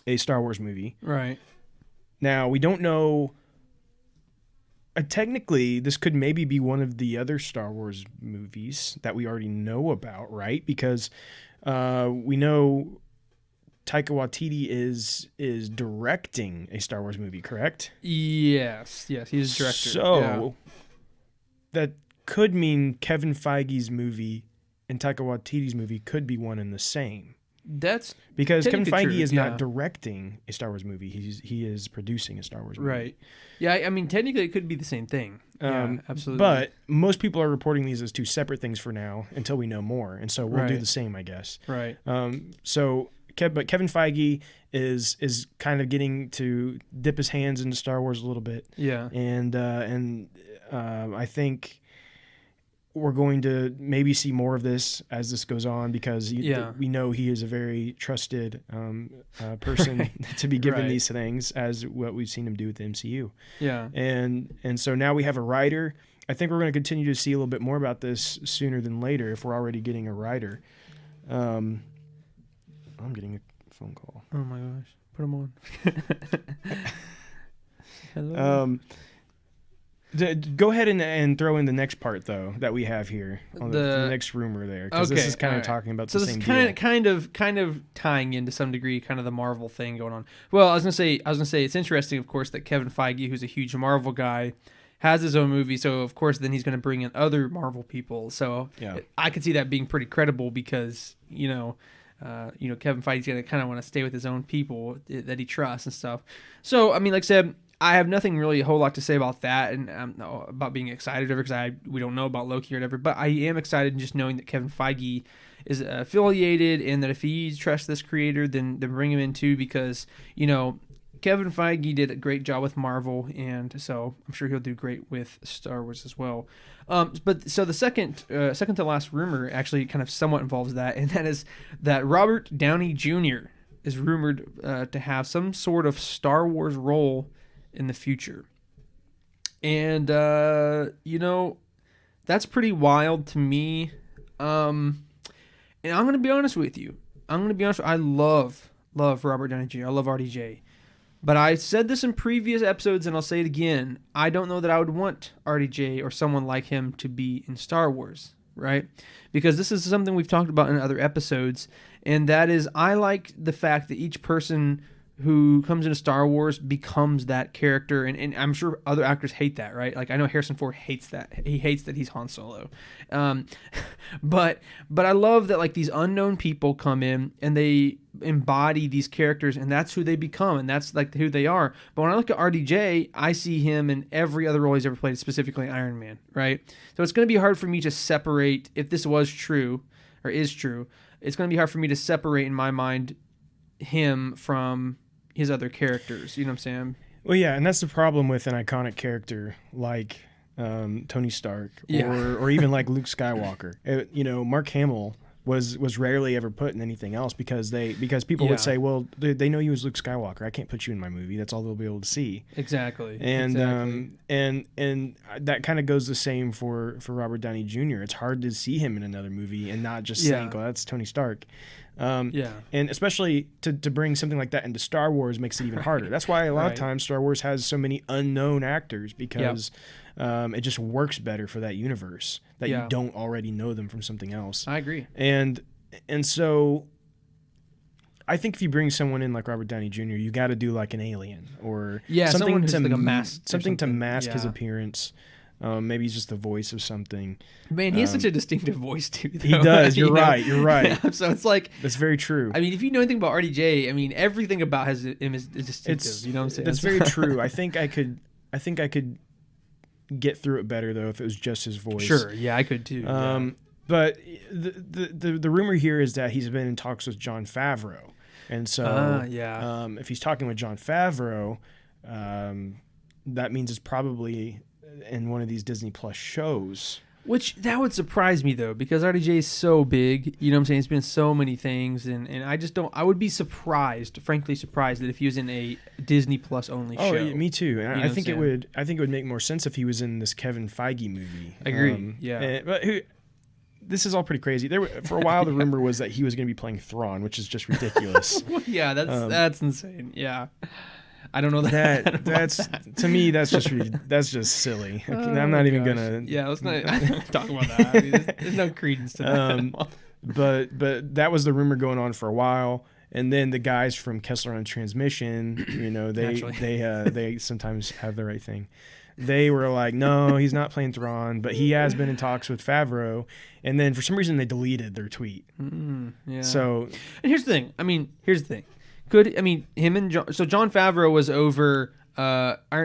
a Star Wars movie. Right. Now, we don't know. Technically, this could maybe be one of the other Star Wars movies that we already know about, right? Because we know Taika Waititi is directing a Star Wars movie, correct? Yes, he's a director. So that could mean Kevin Feige's movie and Taika Waititi's movie could be one and the same. That's because Kevin Feige is not directing a Star Wars movie; he is producing a Star Wars movie. Right. Yeah, I mean, technically, it could be the same thing. Absolutely. But most people are reporting these as two separate things for now until we know more, and so we'll do the same, I guess. Right. But Kevin Feige is kind of getting to dip his hands into Star Wars a little bit. Yeah. And I think we're going to maybe see more of this as this goes on, because we know he is a very trusted person to be given these things, as what we've seen him do with the MCU. Yeah. And so now we have a writer. I think we're going to continue to see a little bit more about this sooner than later, if we're already getting a writer. I'm getting a phone call. Oh my gosh. Put him on. Hello. Go ahead and throw in the next part, though, that we have here on the next rumor there, because this is kind of talking about the same deal. So this kind of tying into some degree, kind of the Marvel thing going on. Well, I was gonna say it's interesting, of course, that Kevin Feige, who's a huge Marvel guy, has his own movie. So of course, then he's going to bring in other Marvel people. So I could see that being pretty credible, because Kevin Feige's going to kind of want to stay with his own people that he trusts and stuff. So I mean, like I said, I have nothing really a whole lot to say about that, and about being excited over, because we don't know about Loki or whatever. But I am excited just knowing that Kevin Feige is affiliated, and that if he trusts this creator, then bring him in too, because Kevin Feige did a great job with Marvel, and so I'm sure he'll do great with Star Wars as well. But so the second to last rumor actually kind of somewhat involves that, and that is that Robert Downey Jr. is rumored to have some sort of Star Wars role in the future. And that's pretty wild to me. And I'm going to be honest with you. I love Robert Downey Jr. I love RDJ. But I said this in previous episodes, and I'll say it again. I don't know that I would want RDJ or someone like him to be in Star Wars, right? Because this is something we've talked about in other episodes, and that is, I like the fact that each person who comes into Star Wars becomes that character, and I'm sure other actors hate that, right? Like, I know Harrison Ford hates that. He hates that he's Han Solo. But I love that, like, these unknown people come in and they embody these characters, and that's who they become, and that's like who they are. But when I look at RDJ, I see him in every other role he's ever played, specifically Iron Man, right? So it's going to be hard for me to separate, if this was true or is true, it's going to be hard for me to separate in my mind him from his other characters. You know what I'm saying? Well, yeah, and that's the problem with an iconic character like Tony Stark, or even like Luke Skywalker. Mark Hamill was rarely ever put in anything else, because people would say, well, they know you as Luke Skywalker. I can't put you in my movie. That's all they'll be able to see. Exactly. And and that kind of goes the same for Robert Downey Jr. It's hard to see him in another movie and not just think, oh, that's Tony Stark. And especially to bring something like that into Star Wars makes it even harder. That's why a lot of times Star Wars has so many unknown actors, because it just works better for that universe, that you don't already know them from something else. I agree. And so I think if you bring someone in like Robert Downey Jr., you got to do like an alien or something to like a mask, to mask his appearance. Maybe he's just the voice of something. Man, he has such a distinctive voice too, though. He does. You're right. Yeah, so it's like, that's very true. I mean, if you know anything about RDJ, I mean, everything about him is distinctive. You know what I'm saying? That's very true. I think I could get through it better though if it was just his voice. Sure. Yeah, I could too. But the rumor here is that he's been in talks with Jon Favreau, and so if he's talking with Jon Favreau, that means it's probably in one of these Disney Plus shows. Which, that would surprise me, though, because RDJ is so big. You know what I'm saying? He's been in so many things, and I just don't... I would be frankly surprised, that if he was in a Disney Plus only show. Oh, me too. And I think it would make more sense if he was in this Kevin Feige movie. I agree, but this is all pretty crazy. For a while, the rumor was that he was going to be playing Thrawn, which is just ridiculous. Yeah, that's insane. Yeah. I don't know that's to me that's just silly. I'm not even gonna. Yeah, let's not talk about that. I mean, there's no credence to that. But that was the rumor going on for a while, and then the guys from Kessler on Transmission, they sometimes have the right thing. They were like, no, he's not playing Thrawn, but he has been in talks with Favreau, and then for some reason they deleted their tweet. So, and here's the thing. Him and Jon Favreau was over,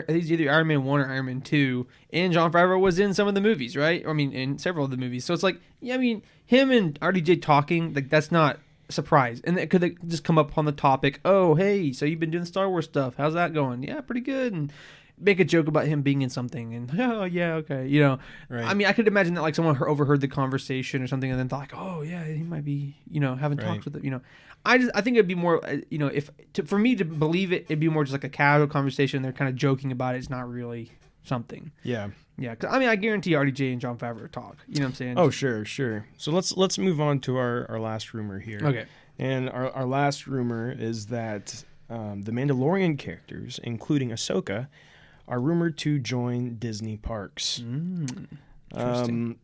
he's either Iron Man 1 or Iron Man 2, and Jon Favreau was in some of the movies, right? In several of the movies. So it's like, him and RDJ talking, like, that's not a surprise. And it could just come up on the topic, oh, hey, so you've been doing Star Wars stuff. How's that going? Yeah, pretty good. And make a joke about him being in something, and oh yeah, okay, you know. Right. I mean, I could imagine that like someone overheard the conversation or something, and then thought like, oh yeah, he might be, you know, having talks with it, you know. I think it'd be more, you know, for me to believe it, it'd be more just like a casual conversation. They're kind of joking about it. It's not really something. Yeah. Yeah. 'Cause, I mean, I guarantee RDJ and Jon Favreau talk. You know what I'm saying? Oh, sure. So let's move on to our last rumor here. Okay. And our last rumor is that the Mandalorian characters, including Ahsoka, are rumored to join Disney parks. Interesting.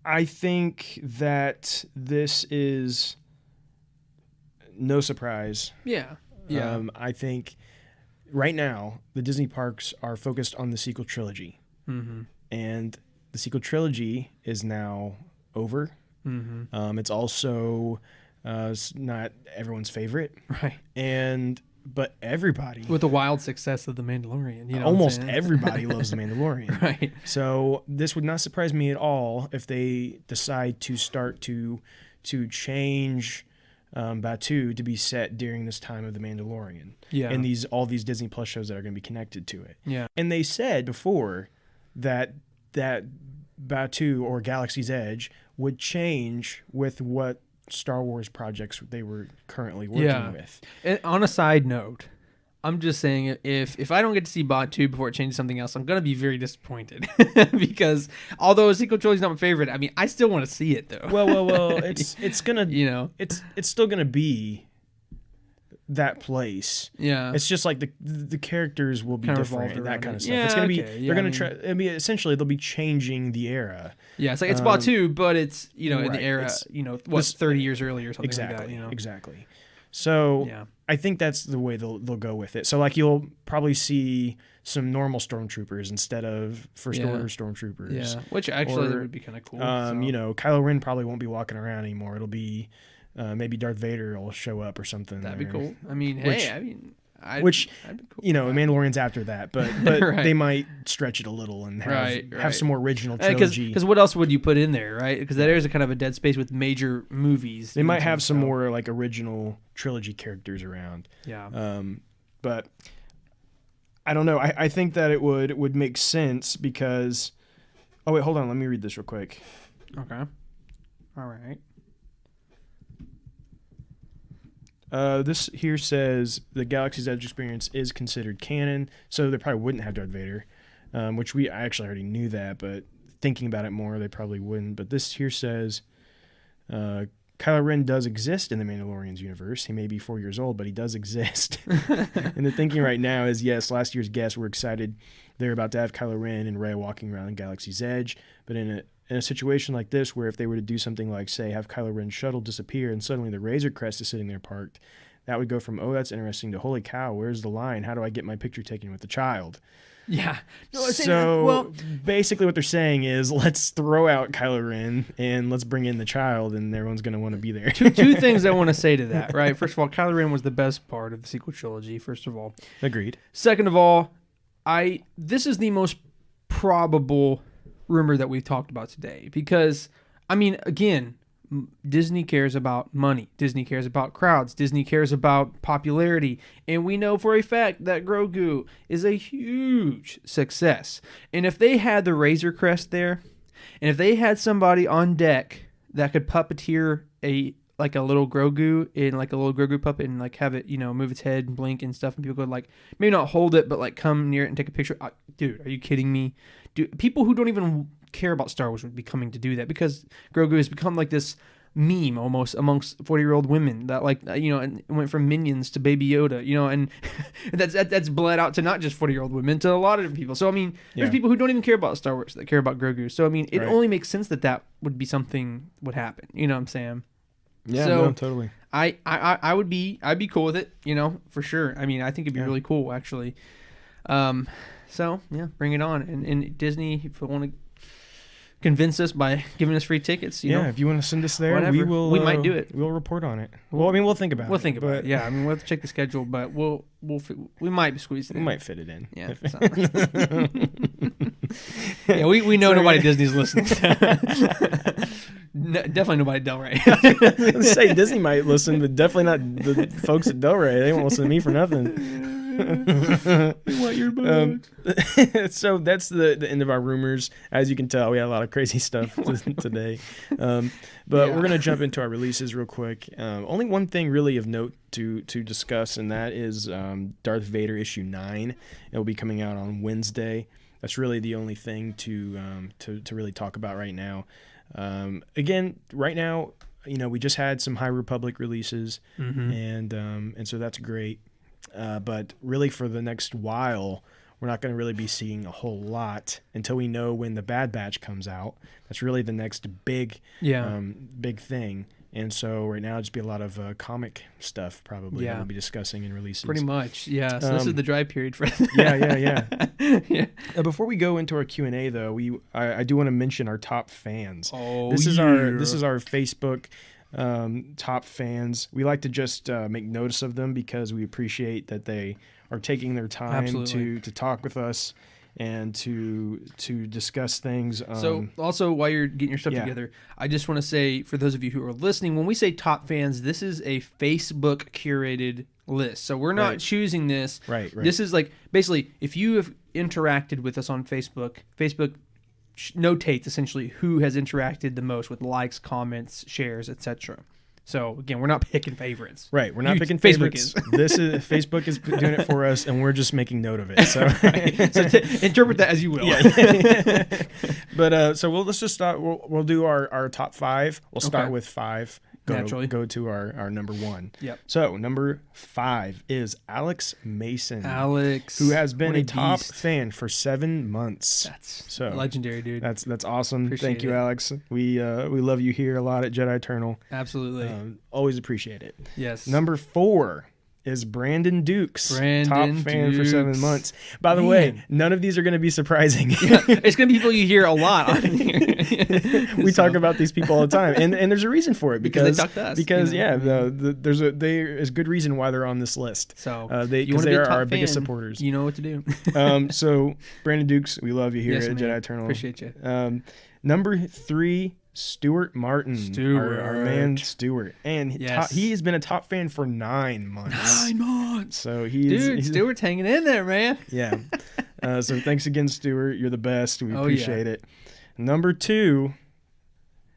I think that this is no surprise. Yeah. I think right now the Disney parks are focused on the sequel trilogy, and the sequel trilogy is now over. It's also not everyone's favorite, right? But everybody, with the wild success of The Mandalorian, you know, almost everybody loves The Mandalorian, right? So this would not surprise me at all if they decide to start to change Batu to be set during this time of The Mandalorian, and all these Disney Plus shows that are going to be connected to it. Yeah, and they said before that Batu or Galaxy's Edge would change with what Star Wars projects they were currently working with. And on a side note, I'm just saying if I don't get to see Batu before it changes something else, I'm gonna be very disappointed because although a sequel trilogy is not my favorite, I mean I still want to see it though. Well, it's gonna, you know, it's still gonna be that place. Yeah, it's just like the characters will be kind different and that kind of stuff. Yeah, it's gonna be they're gonna try. I mean, essentially they'll be changing the era. Yeah, it's like it's Batu, but it's, you know, in the era, you know, 30 years earlier or something like that. You know, exactly. So I think that's the way they'll go with it. So like you'll probably see some normal stormtroopers instead of first order stormtroopers. Yeah, which actually would be kind of cool. You know, Kylo Ren probably won't be walking around anymore. It'll be maybe Darth Vader will show up or something. That'd be cool. I mean, I'd cool you know, that. Mandalorian's after that, but right. They might stretch it a little and have some more original trilogy. Because what else would you put in there, right? Because that is a kind of a dead space with major movies. They might have some more like original trilogy characters around. Yeah. But I don't know. I think that it would make sense because. Oh wait, hold on. Let me read this real quick. Okay. All right. This here says the Galaxy's Edge experience is considered canon, so they probably wouldn't have Darth Vader, which I actually already knew that, but thinking about it more, they probably wouldn't. But this here says Kylo Ren does exist in the Mandalorian's universe. He may be 4 years old, but he does exist. And the thinking right now is, yes, last year's guests were excited. They're about to have Kylo Ren and Rey walking around Galaxy's Edge, but in a situation like this, where if they were to do something like, say, have Kylo Ren's shuttle disappear and suddenly the Razor Crest is sitting there parked, that would go from, oh, that's interesting, to, holy cow, where's the line? How do I get my picture taken with the child? Yeah. No, so basically what they're saying is, let's throw out Kylo Ren and let's bring in the child, and everyone's going to want to be there. Two things I want to say to that, right? First of all, Kylo Ren was the best part of the sequel trilogy, first of all. Agreed. Second of all, this is the most probable rumor that we've talked about today because, I mean, again, Disney cares about money. Disney cares about crowds. Disney cares about popularity. And we know for a fact that Grogu is a huge success. And if they had the Razor Crest there, and if they had somebody on deck that could puppeteer a little Grogu in like a little Grogu puppet and like have it, you know, move its head and blink and stuff, and people could like maybe not hold it, but like come near it and take a picture. Dude, are you kidding me? Dude, people who don't even care about Star Wars would be coming to do that because Grogu has become like this meme almost amongst 40-year-old women that, like, you know, and went from Minions to Baby Yoda, you know, and that's bled out to not just 40-year-old women, to a lot of different people. So I mean, there's people who don't even care about Star Wars that care about Grogu. So I mean, it only makes sense that would be something would happen. You know what I'm saying? Yeah, so no, totally. I'd be cool with it, you know, for sure. I mean, I think it'd be really cool, actually. So yeah, bring it on. And Disney, if you want to convince us by giving us free tickets, you know, if you want to send us there, whatever. We might do it. We'll report on it. Well, I mean, we'll think about it. We'll think about it. Yeah, I mean, we'll have to check the schedule, but we might squeeze it in. We might fit it in. Yeah. Yeah, we know nobody at Disney's listening. Definitely nobody at Del Rey. Say Disney might listen, but definitely not the folks at Del Rey. They won't listen to me for nothing. We want your books. So that's the end of our rumors. As you can tell, we had a lot of crazy stuff today. But we're going to jump into our releases real quick. Only one thing really of note to discuss, and that is Darth Vader issue 9. It will be coming out on Wednesday. That's really the only thing to really talk about right now. Again, right now, we just had some High Republic releases, and so that's great. But really, for the next while, we're not going to really be seeing a whole lot until we know when the Bad Batch comes out. That's really the next big thing. And so right now, it'll just be a lot of comic stuff probably that we'll be discussing and releases. Pretty much, yeah. So this is the dry period for Yeah. Before we go into our Q&A, though, I do want to mention our top fans. This is our Facebook top fans. We like to just make notice of them because we appreciate that they are taking their time to talk with us and to discuss things. So also, while you're getting your stuff together, I just want to say, for those of you who are listening, when we say top fans, this is a Facebook curated list. So we're not choosing this. Right. This is like, basically, if you have interacted with us on Facebook notates essentially who has interacted the most with likes, comments, shares, etc. So again, we're not picking favorites. Right, we're not picking favorites. Facebook is doing it for us, and we're just making note of it. So, so interpret that as you will. Yeah. But so let's just start. We'll do our top 5. We'll start with 5. Go to our number 1. Yep. So number 5 is Alex Mason. Alex, who has been a top fan for 7 months. That's legendary, dude. That's awesome. Appreciate Thank you, Alex. We love you here a lot at Jedi Eternal. Absolutely. Always appreciate it. Yes. Number 4 is Brandon Dukes, top fan for 7 months. By the way, none of these are going to be surprising. It's going to be people you hear a lot on here. We talk about these people all the time, and there's a reason for it because they talk to us. Because there is good reason why they're on this list. So they are our biggest supporters. You know what to do. So Brandon Dukes, we love you here at Jedi Eternal. Appreciate you. Number 3. Stuart Martin, our man Stuart, and he has been a top fan for 9 months. 9 months. So Stuart's hanging in there, man. Yeah. So thanks again, Stuart. You're the best. We appreciate it. Number 2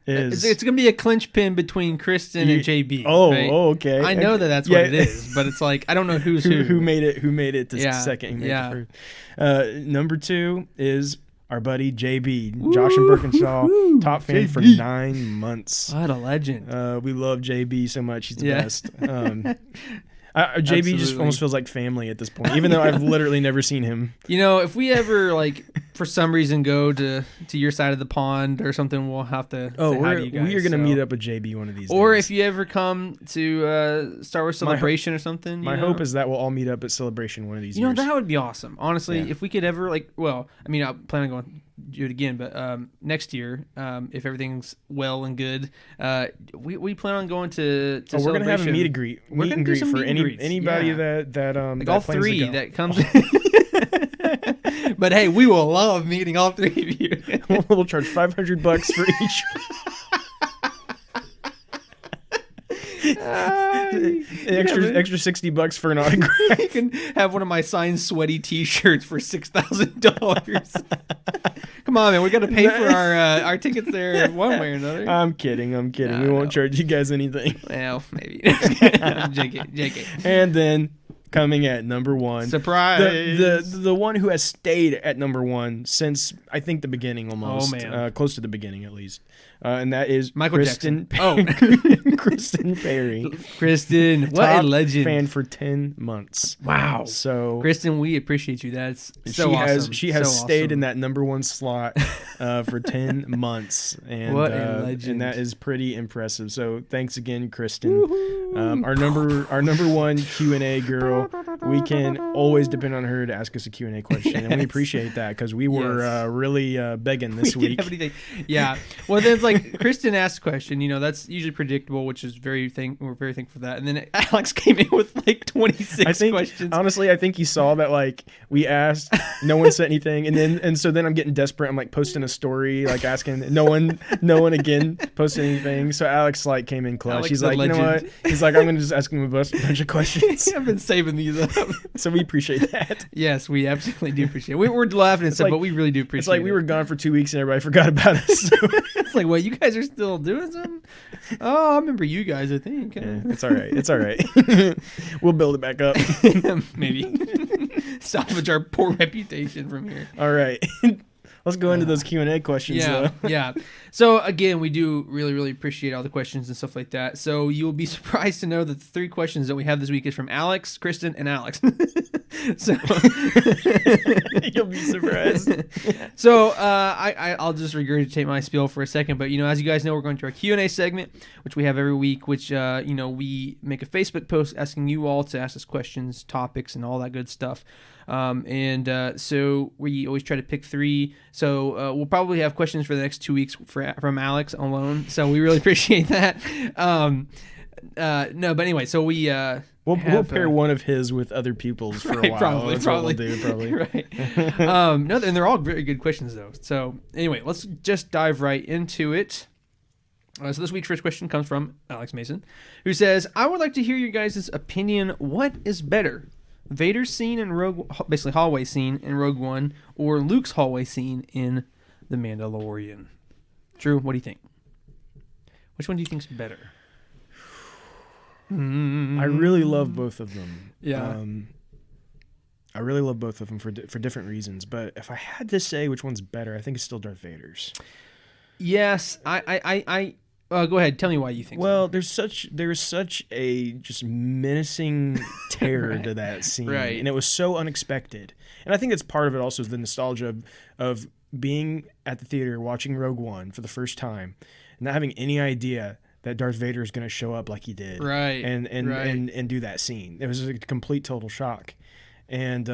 is it's gonna be a clinch pin between Kristen and JB. Okay. I know that's what it is, but it's like I don't know who's who made it to second. Number 2 is our buddy JB, Josh and Birkinshaw, top fan for 9 months. What a legend. We love JB so much. He's the best. JB just almost feels like family at this point, even though I've literally never seen him. If we ever, for some reason go to your side of the pond or something, we'll have to say hi to you guys. We are going to meet up with JB one of these days. Or if you ever come to Star Wars Celebration or something. My hope is that we'll all meet up at Celebration one of these years. That would be awesome. Honestly, if we could ever, I plan on going do it again, but next year, if everything's well and good, we plan on going to we're going to have a meet and greet. We're going to do some for anybody that all 3 that comes. But hey, we will love meeting all 3 of you. We'll charge $500 for each. Extra $60 for an autograph. You can have one of my signed sweaty T-shirts for $6,000. Come on, man, we got to pay for our tickets there one way or another. I'm kidding. We won't charge you guys anything. Well, maybe. JK. And then coming at number 1, surprise, the one who has stayed at number 1 since I think the beginning, almost. Oh man, close to the beginning at least. And that is Michael Kristen. Kristen Perry. Kristen, what a legend! Fan for 10 months. Wow. So Kristen, we appreciate you. That's so awesome. She has stayed in that number 1 slot for 10 months, and what a legend! And that is pretty impressive. So thanks again, Kristen. Our number 1 Q&A girl. We can always depend on her to ask us a Q&A question, and we appreciate that because we were really begging this week. Yeah. Well, then it's like Kristen asked a question. That's usually predictable, which is we're very thankful for that. And then Alex came in with 26 questions. Honestly, I think he saw that we asked, no one said anything, and so then I'm getting desperate. I'm posting a story, asking, no one again posted anything. So Alex came in clutch. He's like, you know what? He's like, I'm gonna just ask him a bunch of questions. I've been saving these up. So we appreciate that. Yes, we absolutely do appreciate it. We're laughing and stuff, but we really do appreciate it. It's like we were gone for 2 weeks and everybody forgot about us. It's like, wait, you guys are still doing something? Oh, I remember you guys, I think. Yeah, it's all right. It's all right. We'll build it back up. Maybe. Salvage our poor reputation from here. All right. Let's go into those Q&A questions. Yeah. So again, we do really, really appreciate all the questions and stuff like that. So you'll be surprised to know that the 3 questions that we have this week is from Alex, Kristen, and Alex. So you'll be surprised. So I'll just regurgitate my spiel for a second. But as you guys know, we're going to our Q&A segment, which we have every week. Which we make a Facebook post asking you all to ask us questions, topics, and all that good stuff. So we always try to pick 3. So we'll probably have questions for the next 2 weeks from Alex alone. So we really appreciate that. No, but anyway, so we'll pair one of his with other people's for a while. Probably. What we'll do, probably. Right. No, and they're all very good questions though. So anyway, let's just dive right into it. So this week's first question comes from Alex Mason, who says, "I would like to hear your guys' opinion. What is better? Vader's scene in basically hallway scene in Rogue One, or Luke's hallway scene in The Mandalorian?" Drew, what do you think? Which one do you think's better? I really love both of them. Yeah. I really love both of them for different reasons. But if I had to say which one's better, I think it's still Darth Vader's. Yes, I go ahead. Tell me why you think. Well, there's such a just menacing terror to that scene, right? And it was so unexpected. And I think it's part of it also is the nostalgia of being at the theater watching Rogue One for the first time, and not having any idea that Darth Vader is going to show up like he did, right? And do that scene. It was a complete total shock, and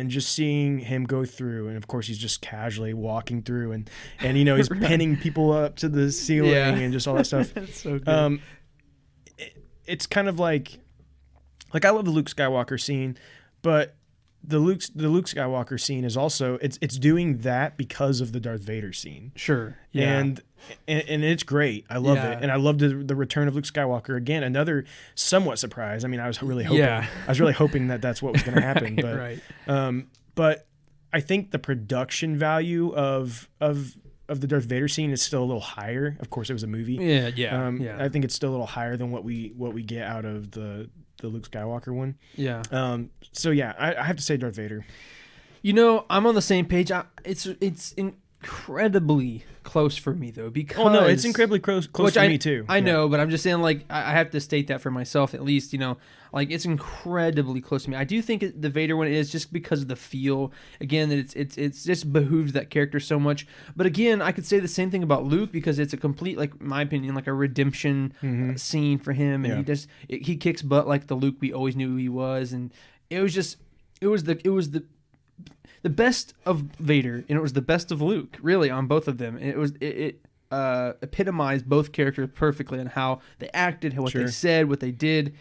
just seeing him go through, and of course he's just casually walking through, and he's right. pinning people up to the ceiling and just all that stuff. That's so good. It's kind of like I love the Luke Skywalker scene, but the Luke Skywalker scene is also it's doing that because of the Darth Vader scene. Sure. Yeah. And it's great. I love it, and I loved the return of Luke Skywalker again. Another somewhat surprise. I mean, I was really hoping that that's what was going to happen. But right. But I think the production value of the Darth Vader scene is still a little higher. Of course, it was a movie. Yeah. I think it's still a little higher than what we get out of the Luke Skywalker one. Yeah. So yeah, I have to say Darth Vader. I'm on the same page. It's incredibly close for me though, because it's incredibly close for me too. I know, but I'm just saying, like, I have to state that for myself at least. Like, it's incredibly close to me. I do think the Vader one is just because of the feel. Again, that it's just behooves that character so much. But again, I could say the same thing about Luke, because it's a complete, like, in my opinion, like a redemption scene for him, and he kicks butt like the Luke we always knew he was, and it was the best of Vader, and it was the best of Luke, really, on both of them. And it epitomized both characters perfectly on how they acted, what they said, what they did.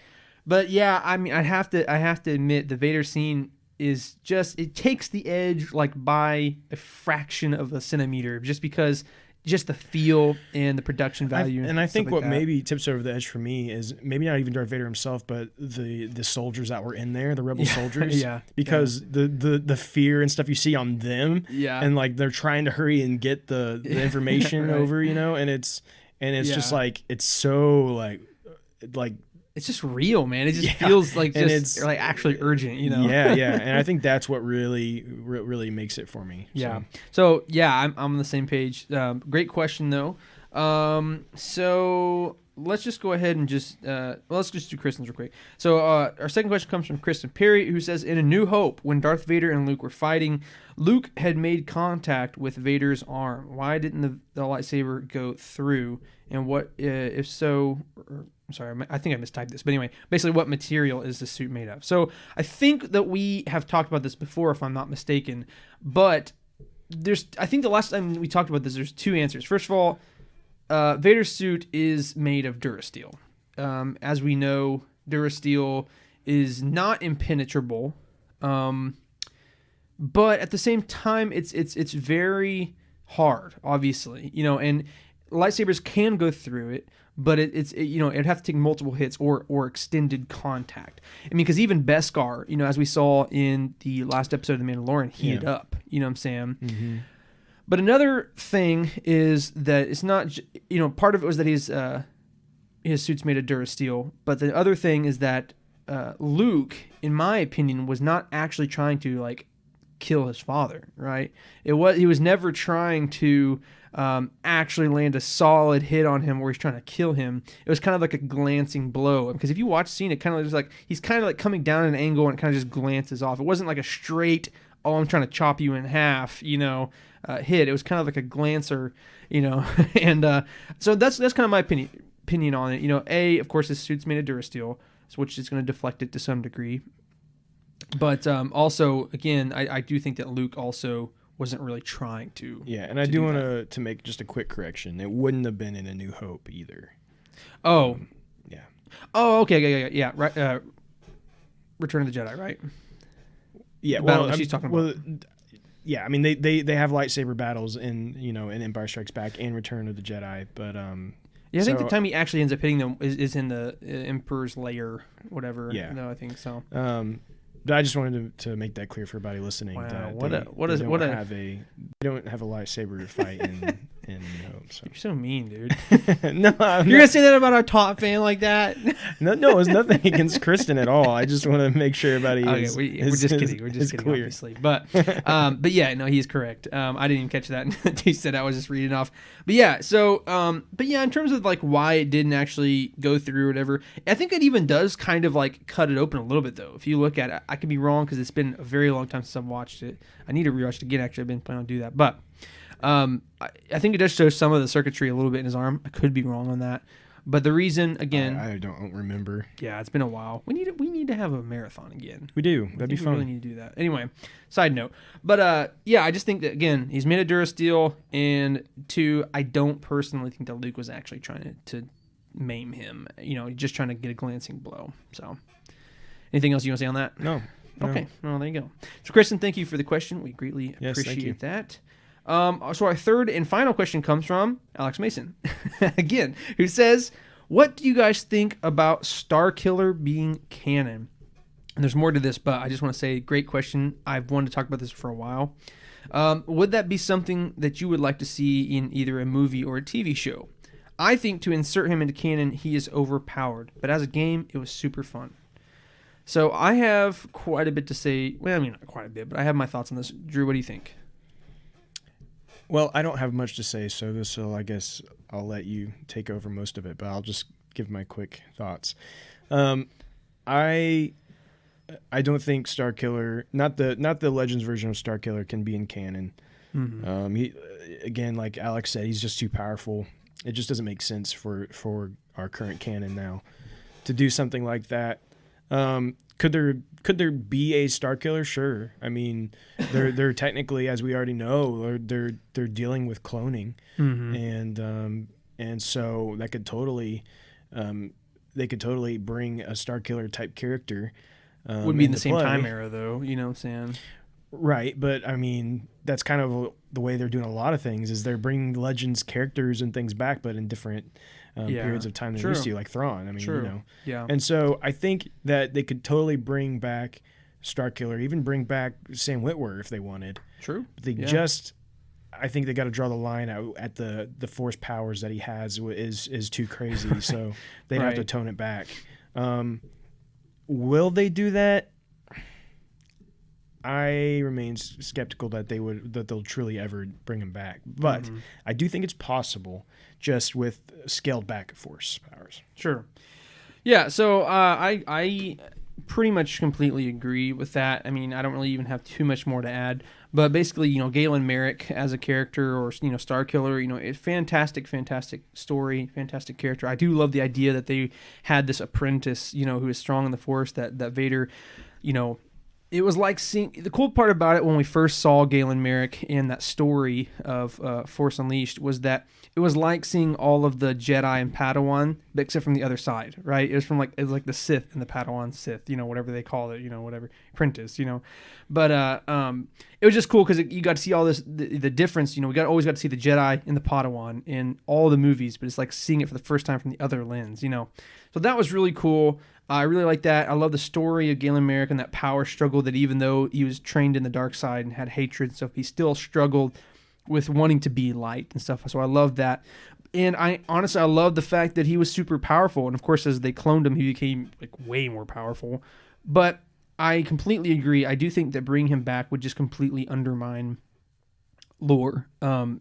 But yeah, I mean, I have to admit, the Vader scene is just, it takes the edge like by a fraction of a centimeter, just because just the feel and the production value. I think what maybe tips over the edge for me is maybe not even Darth Vader himself, but the soldiers that were in there, the rebel soldiers. Because the fear and stuff you see on them. And like they're trying to hurry and get the information over, and it's just like, it's so like it's just real, man. It just feels like it's like actually urgent, and I think that's what really makes it for me. So I'm on the same page. Great question though. So let's just go ahead and let's just do Kristen's real quick. So our second question comes from Kristen Perry, who says, "In A New Hope, when Darth Vader and Luke were fighting, Luke had made contact with Vader's arm. Why didn't the lightsaber go through? And what, if so?" I'm sorry, I think I mistyped this. But anyway, basically, what material is the suit made of? So I think that we have talked about this before, if I'm not mistaken. But I think the last time we talked about this, there's 2 answers. First of all, Vader's suit is made of Durasteel. As we know, Durasteel is not impenetrable, but at the same time, it's very hard, obviously, and lightsabers can go through it, but it'd have to take multiple hits or extended contact. I mean, because even Beskar, as we saw in the last episode of The Mandalorian, heated up. You know what I'm saying? Mm-hmm. But another thing is that it's not, part of it was that his suit's made of Durasteel, but the other thing is that Luke, in my opinion, was not actually trying to like kill his father, right? He was never trying to actually land a solid hit on him where he's trying to kill him. It was kind of like a glancing blow, because if you watch the scene, it kind of looks like he's kind of like coming down at an angle and it kind of just glances off. It wasn't like a straight, oh, I'm trying to chop you in half, hit. It was kind of like a glancer, and so that's kind of my opinion on it. Of course, his suit's made of Durasteel, which is going to deflect it to some degree. But also, again, I do think that Luke also wasn't really trying to. Yeah, and I do want to make just a quick correction. It wouldn't have been in A New Hope either. Oh. Yeah. Oh, okay, yeah, right. Return of the Jedi, right? Yeah, well, she's talking about. Yeah, I mean they have lightsaber battles in in Empire Strikes Back and Return of the Jedi, but yeah, I think the time he actually ends up hitting them is in the Emperor's lair, whatever. Yeah, no, I think so. But I just wanted to make that clear for everybody listening. Wow, they don't have a lightsaber fight in New Hope. So. You're so mean, dude. No, you're gonna say that about our top fan like that? No, it's nothing against Kristen at all. I just want to make sure everybody we're just kidding. We're just kidding, clear. Obviously. But yeah, no, he's correct. I didn't even catch that until he said I was just reading off. But yeah, so in terms of like why it didn't actually go through or whatever, I think it even does kind of like cut it open a little bit though. If you look at it, I could be wrong because it's been a very long time since I've watched it. I need to rewatch it again. Actually, I've been planning on do that, but. I think it does show some of the circuitry a little bit in his arm. I could be wrong on that, but the reason again, I don't remember. Yeah, it's been a while. We need to have a marathon again. We do. That'd be fun. We really need to do that. Anyway, side note, but yeah, I just think that again, he's made of Durasteel, and I don't personally think that Luke was actually trying to maim him. Just trying to get a glancing blow. So, anything else you want to say on that? No. Okay. Well, there you go. So, Kristen, thank you for the question. We greatly appreciate that. So our third and final question comes from Alex Mason, again, who says, what do you guys think about Starkiller being canon? And there's more to this, but I just want to say, great question. I've wanted to talk about this for a while. Would that be something that you would like to see in either a movie or a TV show? I think to insert him into canon, he is overpowered. But as a game, it was super fun. So I have quite a bit to say. Well, I mean, not quite a bit, but I have my thoughts on this. Drew, what do you think? Well, I don't have much to say, so I guess I'll let you take over most of it, but I'll just give my quick thoughts. I don't think Starkiller, not the Legends version of Starkiller, can be in canon. Mm-hmm. He, again, like Alex said, he's just too powerful. It just doesn't make sense for our current canon now to do something like that. Could there be a Starkiller? Sure. I mean, they're technically, as we already know, they're dealing with cloning, mm-hmm. and so that could totally, they could totally bring a Starkiller type character. Wouldn't be in the same time era, though. You know what I'm saying? Right, but I mean, that's kind of the way they're doing a lot of things. Is they're bringing Legends characters and things back, but in different. Periods of time they're used to, like Thrawn. I mean, Yeah. And so I think that they could totally bring back Starkiller, even bring back Sam Witwer if they wanted. True. But I think they got to draw the line out at the force powers that he has is too crazy. So they'd have to tone it back. Will they do that? I remain skeptical that they'll truly ever bring him back, but I do think it's possible, just with scaled back force powers. Sure. Yeah. So I pretty much completely agree with that. I mean, I don't really even have too much more to add, but basically, Galen Merrick as a character, or Starkiller, it's fantastic story, fantastic character. I do love the idea that they had this apprentice, who is strong in the Force, that Vader, it was like seeing the cool part about it when we first saw Galen Merrick in that story of Force Unleashed was that it was like seeing all of the Jedi and Padawan, but except from the other side, right? It was like the Sith and the Padawan Sith, whatever they call it, whatever apprentice, But it was just cool because you got to see all this, the difference. You know, always got to see the Jedi and the Padawan in all the movies, but it's like seeing it for the first time from the other lens, you know. So that was really cool. I really like that. I love the story of Galen Merrick and that power struggle, that even though he was trained in the dark side and had hatred and stuff, he still struggled with wanting to be light and stuff. So I love that. And I love the fact that he was super powerful. And of course, as they cloned him, he became like way more powerful. But I completely agree. I do think that bringing him back would just completely undermine lore,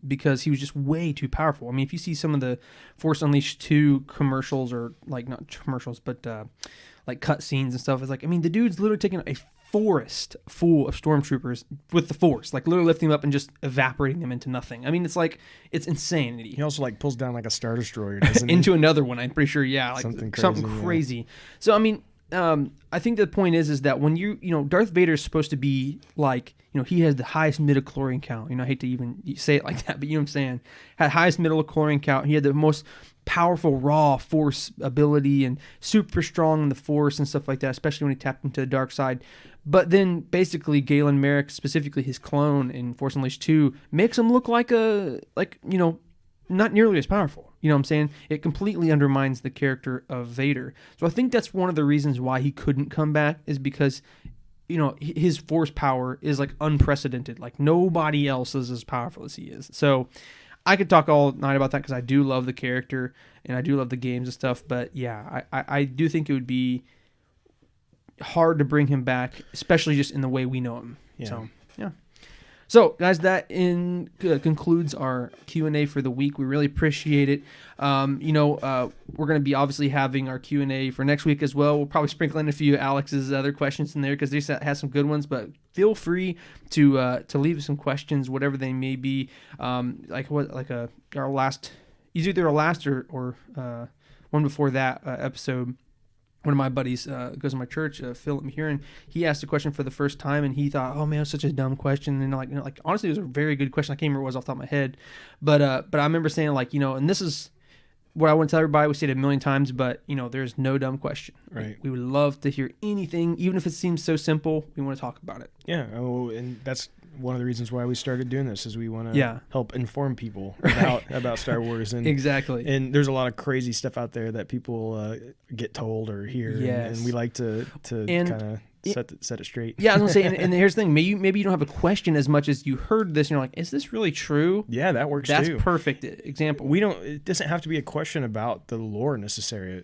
because he was just way too powerful. I mean, if you see some of the Force Unleashed 2 commercials, or like not commercials, but like cut scenes and stuff, it's like, I mean, the dude's literally taking a forest full of stormtroopers with the Force, like literally lifting them up and just evaporating them into nothing. I mean, it's like, it's insanity. He also like pulls down like a Star Destroyer, doesn't into another one, I'm pretty sure. Yeah, like something crazy. Yeah. So I mean, I think the point is that when you know, Darth Vader is supposed to be like, you know, he has the highest midichlorian count. You know, I hate to even say it like that, but you know what I'm saying? Had highest midichlorian count. He had the most powerful raw Force ability and super strong in the Force and stuff like that, especially when he tapped into the dark side. But then basically Galen Merrick, specifically his clone in Force Unleashed 2, makes him look like you know, not nearly as powerful. You know what I'm saying? It completely undermines the character of Vader. So I think that's one of the reasons why he couldn't come back, is because, you know, his Force power is like unprecedented. Like nobody else is as powerful as he is. So I could talk all night about that because I do love the character and I do love the games and stuff. But yeah, I do think it would be hard to bring him back, especially just in the way we know him. Yeah. So yeah. So, guys, that concludes our Q&A for the week. We really appreciate it. You know, we're going to be obviously having our Q&A for next week as well. We'll probably sprinkle in a few Alex's other questions in there because they has some good ones. But feel free to leave some questions, whatever they may be. Our last, either our last or one before that episode. One of my buddies goes to my church, Philip Mahurin. He asked a question for the first time, and he thought, "Oh man, it's such a dumb question." And like honestly, it was a very good question. I can't remember what it was off the top of my head, but I remember saying, like, you know, and this is what I want to tell everybody. We say it a million times, but you know, there's no dumb question. Right. We would love to hear anything, even if it seems so simple. We want to talk about it. Yeah, and that's one of the reasons why we started doing this, is we want to help inform people about Star Wars. And exactly. And there's a lot of crazy stuff out there that people get told or hear. Yes. And we like to kind of set it straight. Yeah, I was going to say, and here's the thing. Maybe you don't have a question as much as you heard this and you're like, is this really true? Yeah, that works That's too. That's perfect example. It doesn't have to be a question about the lore necessarily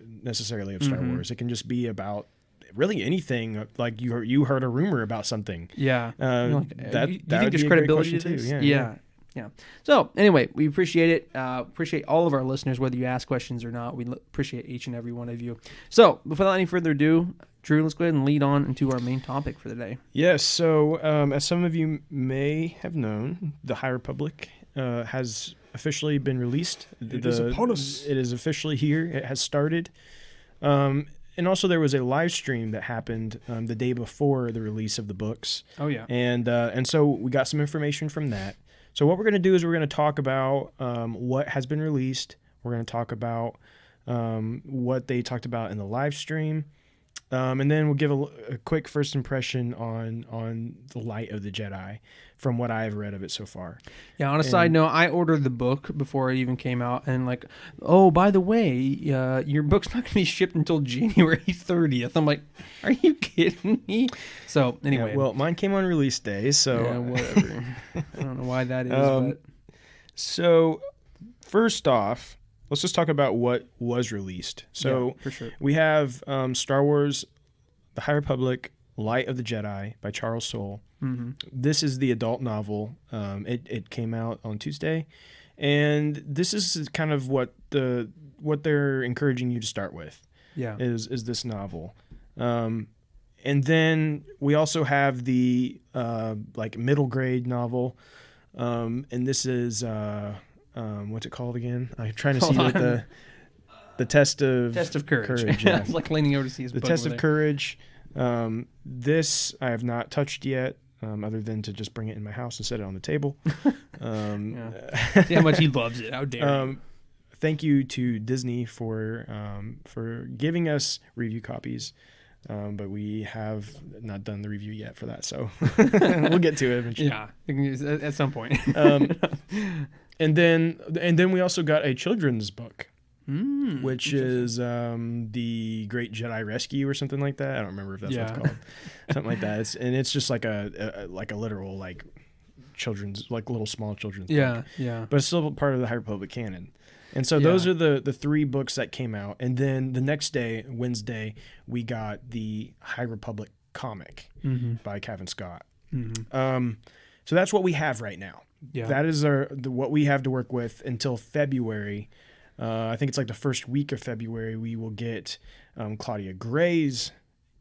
of Star Wars. It can just be about really anything. Like you heard a rumor about something. Yeah. You think there's credibility to this? Yeah. So anyway, we appreciate it. Appreciate all of our listeners, whether you ask questions or not. We appreciate each and every one of you. So without any further ado, Drew, let's go ahead and lead on into our main topic for the day. Yes. So as some of you may have known, the High Republic has officially been released. It is upon us. It is officially here. It has started. And also there was a live stream that happened the day before the release of the books. Oh, yeah. And so we got some information from that. So what we're going to do is we're going to talk about what has been released. We're going to talk about what they talked about in the live stream. And then we'll give a quick first impression on the Light of the Jedi from what I've read of it so far. Yeah, on a side note, I ordered the book before it even came out. And like, oh, by the way, your book's not going to be shipped until January 30th. I'm like, are you kidding me? So anyway. Yeah, well, mine came on release day, so. Yeah, whatever. I don't know why that is. But. So first off, let's just talk about what was released. So for sure. We have Star Wars, The High Republic, Light of the Jedi by Charles Soule. Mm-hmm. This is the adult novel. It came out on Tuesday, and this is kind of what they're encouraging you to start with. Yeah, is this novel, and then we also have the like middle grade novel, and this is what's it called again? I'm trying to see what the test of courage. Yeah. It's like leaning over to see his book. The test of courage. This I have not touched yet, other than to just bring it in my house and set it on the table. See how much he loves it. How dare you. Thank you to Disney for giving us review copies But we have not done the review yet for that, so we'll get to it eventually. Yeah, at some point. And then we also got a children's book, which is the Great Jedi Rescue or something like that. I don't remember if that's what it's called, something like that. It's just like a literal like children's, like little small children's book. Yeah. But it's still part of the High Republic canon. And so those are the 3 books that came out. And then the next day, Wednesday, we got the High Republic comic by Kevin Scott. So that's what we have right now. Yeah. That is what we have to work with until February. I think it's like the first week of February, we will get Claudia Gray's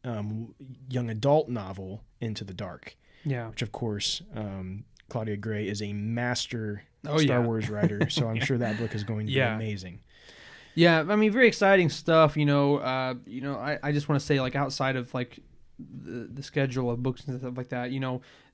young adult novel, Into the Dark. Yeah. Which, of course, Claudia Gray is a master Star Wars writer, so I'm sure that book is going to be amazing. Yeah, I mean, very exciting stuff. I just want to say, like, outside of like the schedule of books and stuff like that,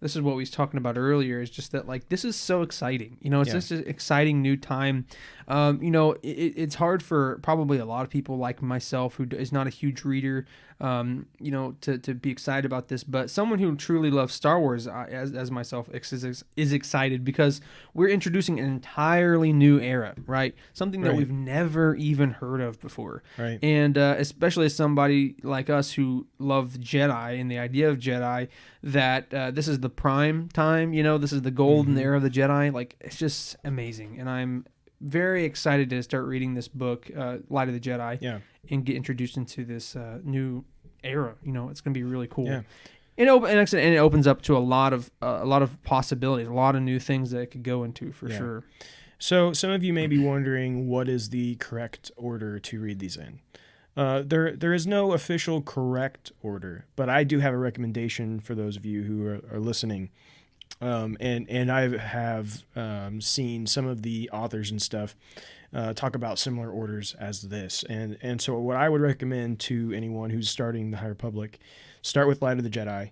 this is what we was talking about earlier. Is just that, like, this is so exciting. It's just an exciting new time. It's hard for probably a lot of people like myself who is not a huge reader, to be excited about this. But someone who truly loves Star Wars, as myself, is excited because we're introducing an entirely new era, right? Something that we've never even heard of before. Right. And especially as somebody like us who love Jedi and the idea of Jedi, that this is the prime time, this is the golden era of the Jedi. Like, it's just amazing. And I'm very excited to start reading this book, Light of the Jedi, and get introduced into this new era. It's going to be really cool. Yeah. And it opens up to a lot of possibilities, a lot of new things that it could go into for sure. So some of you may be wondering, what is the correct order to read these in? There is no official correct order, but I do have a recommendation for those of you who are listening. And I have seen some of the authors and stuff talk about similar orders as this. And so what I would recommend to anyone who's starting the High Republic, start with Light of the Jedi.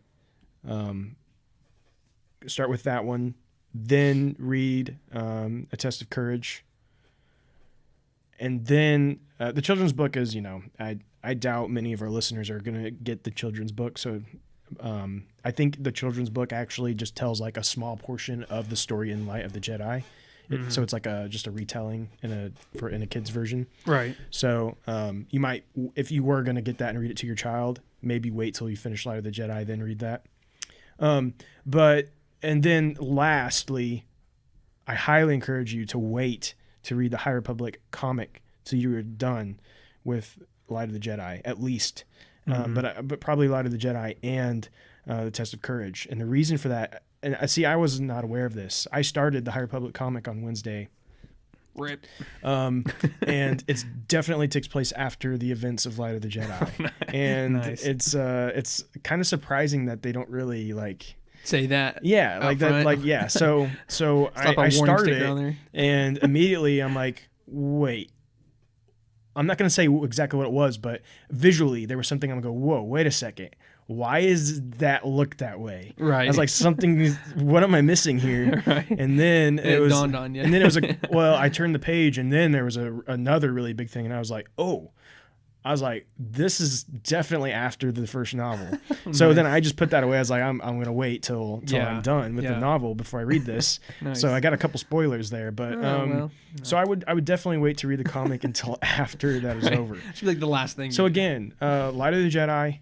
Start with that one. Then read A Test of Courage. And then the children's book is, I doubt many of our listeners are going to get the children's book. So I think the children's book actually just tells like a small portion of the story in Light of the Jedi. So it's like just a retelling in a kid's version. Right. So you might, if you were going to get that and read it to your child, maybe wait till you finish Light of the Jedi, then read that. And then lastly, I highly encourage you to wait to read the High Republic comic till you are done with Light of the Jedi, at least. But probably Light of the Jedi and The Test of Courage. And the reason for that, and I was not aware of this. I started the High Republic comic on Wednesday. Rip. And it definitely takes place after the events of Light of the Jedi. Nice. And it's kind of surprising that they don't really like say that. Yeah, like that. Like, yeah. So I started it, and immediately I'm like, wait. I'm not going to say exactly what it was, but visually there was something I'm going to go, whoa, wait a second. Why is that look that way? Right. I was like, what am I missing here? Right. And then it dawned on you. And then it was I turned the page and then there was another really big thing. And I was like, this is definitely after the first novel. So then I just put that away. I was like, I'm going to wait till I'm done with the novel before I read this. Nice. So I got a couple spoilers there, but so I would definitely wait to read the comic until after that is over. Should be like the last thing. So again, Light of the Jedi,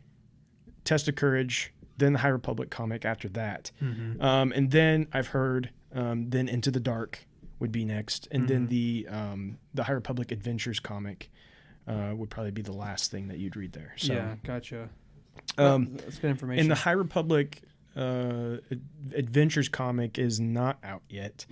Test of Courage, then the High Republic comic after that. And then I've heard then Into the Dark would be next, and then the High Republic Adventures comic would probably be the last thing that you'd read there. So, yeah, gotcha. That's good information. And the High Republic Adventures comic is not out yet.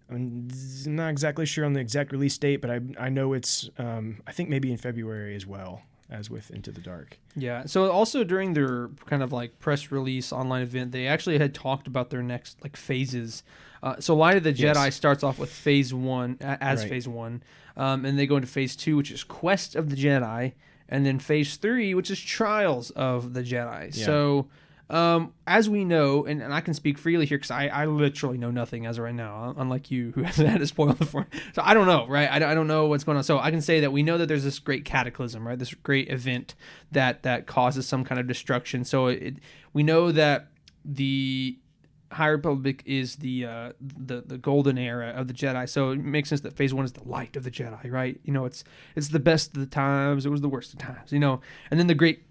I'm not exactly sure on the exact release date, but I know it's, I think maybe in February as well, as with Into the Dark. Yeah. So also during their kind of like press release online event, they actually had talked about their next like phases. So Light of the Jedi starts off with phase 1 phase 1. And they go into phase 2, which is Quest of the Jedi, and then phase 3, which is Trials of the Jedi. Yeah. So As we know, and I can speak freely here because I literally know nothing as of right now, unlike you who hasn't had to spoil it for. So I don't know, right? I don't know what's going on. So I can say that we know that there's this great cataclysm, right? This great event that causes some kind of destruction. So we know that the High Republic is the golden era of the Jedi, so it makes sense that Phase 1 is the light of the Jedi, right? It's the best of the times, it was the worst of times, and then the great,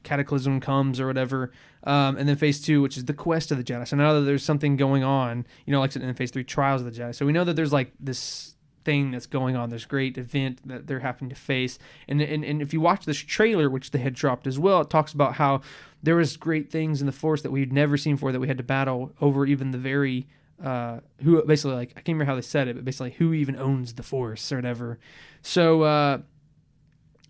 cataclysm comes or whatever, and then Phase 2, which is the quest of the Jedi. So now that there's something going on, like in Phase 3, Trials of the Jedi. So we know that there's like this thing that's going on, this great event that they're having to face, and if you watch this trailer, which they had dropped as well, it talks about how there was great things in the Force that we'd never seen before, that we had to battle over, even the very who basically, like, I can't remember how they said it, but basically who even owns the Force or whatever. So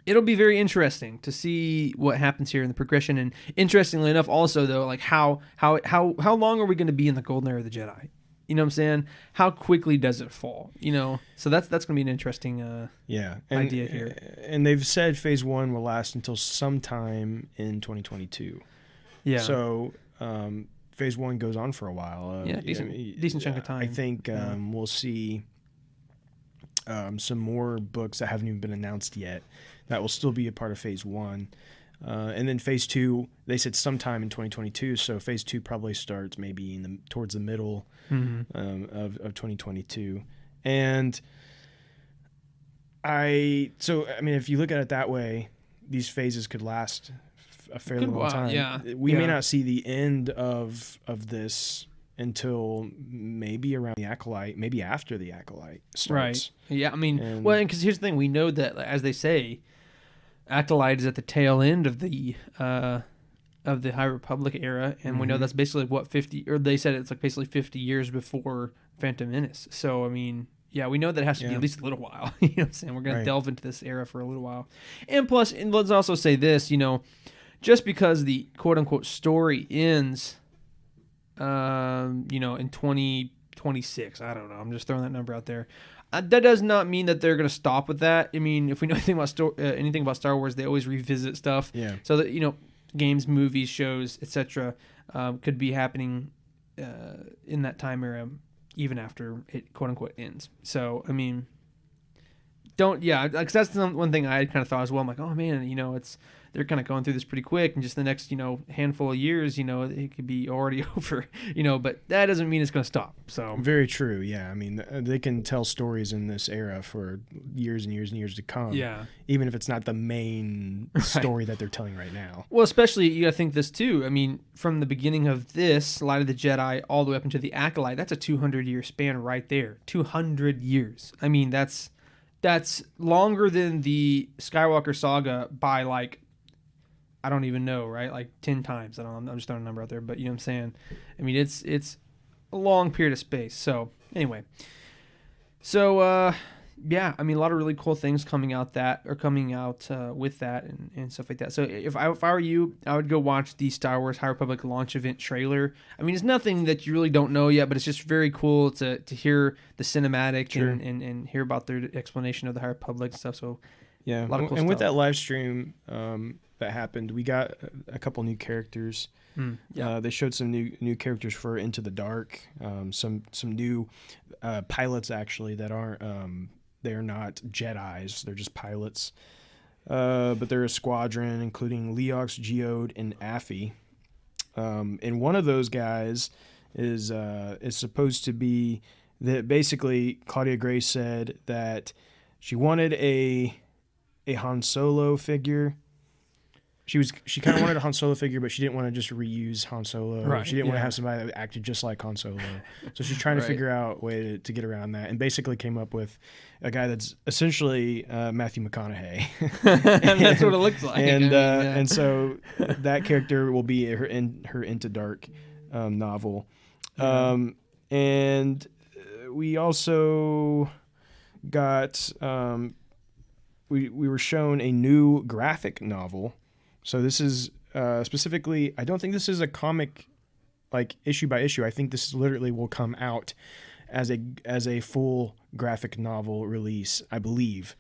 it'll be very interesting to see what happens here in the progression. And interestingly enough, also though, like how long are we going to be in the golden era of the Jedi? You know what I'm saying? How quickly does it fall? So that's going to be an interesting idea here. And they've said Phase 1 will last until sometime in 2022. Yeah. So Phase 1 goes on for a while. Decent chunk of time. I think we'll see some more books that haven't even been announced yet that will still be a part of Phase 1. And then Phase 2, they said sometime in 2022. So Phase 2 probably starts maybe towards the middle of 2022. And if you look at it that way, these phases could last a fairly long time. Yeah. We may not see the end of this until maybe around the Acolyte, maybe after the Acolyte starts. Right. Yeah. Because here's the thing: we know that, as they say, Acolyte is at the tail end of the High Republic era, and we know that's basically what 50, or they said it's like basically 50 years before Phantom Menace. So we know that it has to be at least a little while. You know what I'm saying? We're going to delve into this era for a little while. And plus, and let's also say this, just because the quote unquote story ends in 2026, I don't know, I'm just throwing that number out there. That does not mean that they're going to stop with that. If we know anything about Star Wars, they always revisit stuff. Yeah. So that games, movies, shows, etc., could be happening in that time era, even after it quote unquote ends. So because that's one thing I kind of thought as well. I'm like, oh man, they're kind of going through this pretty quick, and just the next handful of years, it could be already over, but that doesn't mean it's going to stop. So very true. Yeah, they can tell stories in this era for years and years and years to come. Yeah, even if it's not the main story that they're telling right now. Well, especially you got to think this too. From the beginning of this Light of the Jedi all the way up into the Acolyte, that's a 200-year span right there. 200 years. That's longer than the Skywalker saga by I don't even know, right? Like 10 times. I'm just throwing a number out there, but you know what I'm saying? It's a long period of space. So anyway, a lot of really cool things coming out with that and stuff like that. So if I were you, I would go watch the Star Wars High Republic launch event trailer. It's nothing that you really don't know yet, but it's just very cool to hear the cinematic and hear about their explanation of the High Republic and stuff. So yeah, a lot of cool stuff. With that live stream that happened, we got a couple new characters. They showed some new characters for Into the Dark. Some new pilots actually that aren't. They're not Jedis. They're just pilots. But they're a squadron, including Leox, Geode, and Affy. And one of those guys is supposed to be that. Basically, Claudia Gray said that she wanted a Han Solo figure. She kind of wanted a Han Solo figure, but she didn't want to just reuse Han Solo. Right, she didn't want to have somebody that acted just like Han Solo. So she's trying to figure out a way to get around that, and basically came up with a guy that's essentially Matthew McConaughey. That's what it looks like. And so that character will be her Into Dark novel. And we also got we were shown a new graphic novel. So this is specifically, I don't think this is a comic like issue by issue. I think this literally will come out as a full graphic novel release, I believe.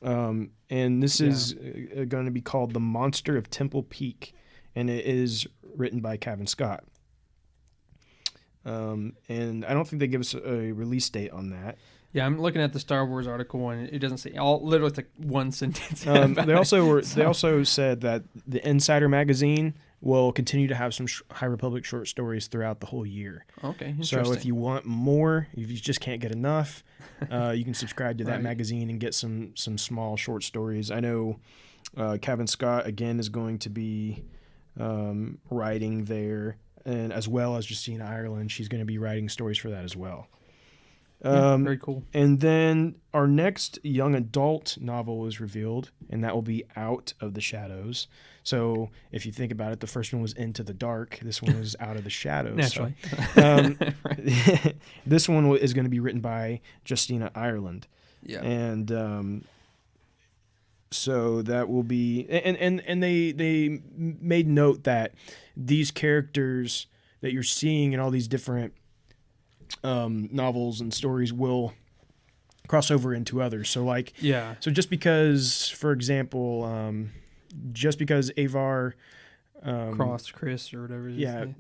And this is going to be called The Monster of Temple Peak, and it is written by Cavan Scott. And I don't think they give us a release date on that. Yeah, I'm looking at the Star Wars article, and it doesn't say literally it's like one sentence. They also said that the Insider magazine will continue to have some High Republic short stories throughout the whole year. Okay, interesting. So if you want more, if you just can't get enough, you can subscribe to that magazine and get some small short stories. I know Cavan Scott again is going to be writing there, and as well as Justina Ireland, she's going to be writing stories for that as well. Very cool. And then our next young adult novel is revealed, and that will be Out of the Shadows. So if you think about it, the first one was Into the Dark. This one is Out of the Shadows. Naturally. So, this one is going to be written by Justina Ireland. Yeah. And so that will be, and they made note that these characters that you're seeing in all these different novels and stories will cross over into others. So so just because, for example, just because Avar Cross Chris or whatever.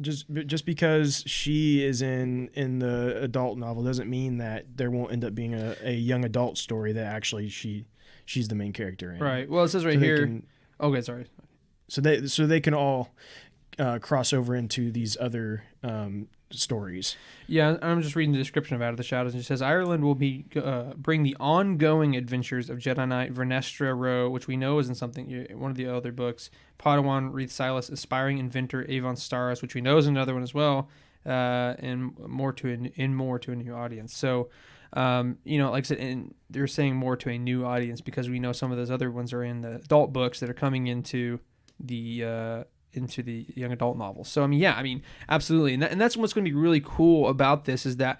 Just because she is in the adult novel doesn't mean that there won't end up being a young adult story that actually she's the main character in. Right. Well, it says here. Okay, sorry. So they can all cross over into these other stories. Yeah, I'm just reading the description of Out of the Shadows, and it says Ireland will be bring the ongoing adventures of Jedi Knight Vernestra Rowe, which we know is in one of the other books. Padawan Reith Silas, aspiring inventor Avon Starros, which we know is another one as well, and more to a new audience. So, like I said, and they're saying more to a new audience because we know some of those other ones are in the adult books that are coming into the young adult novels. So absolutely, and that's what's going to be really cool about this is that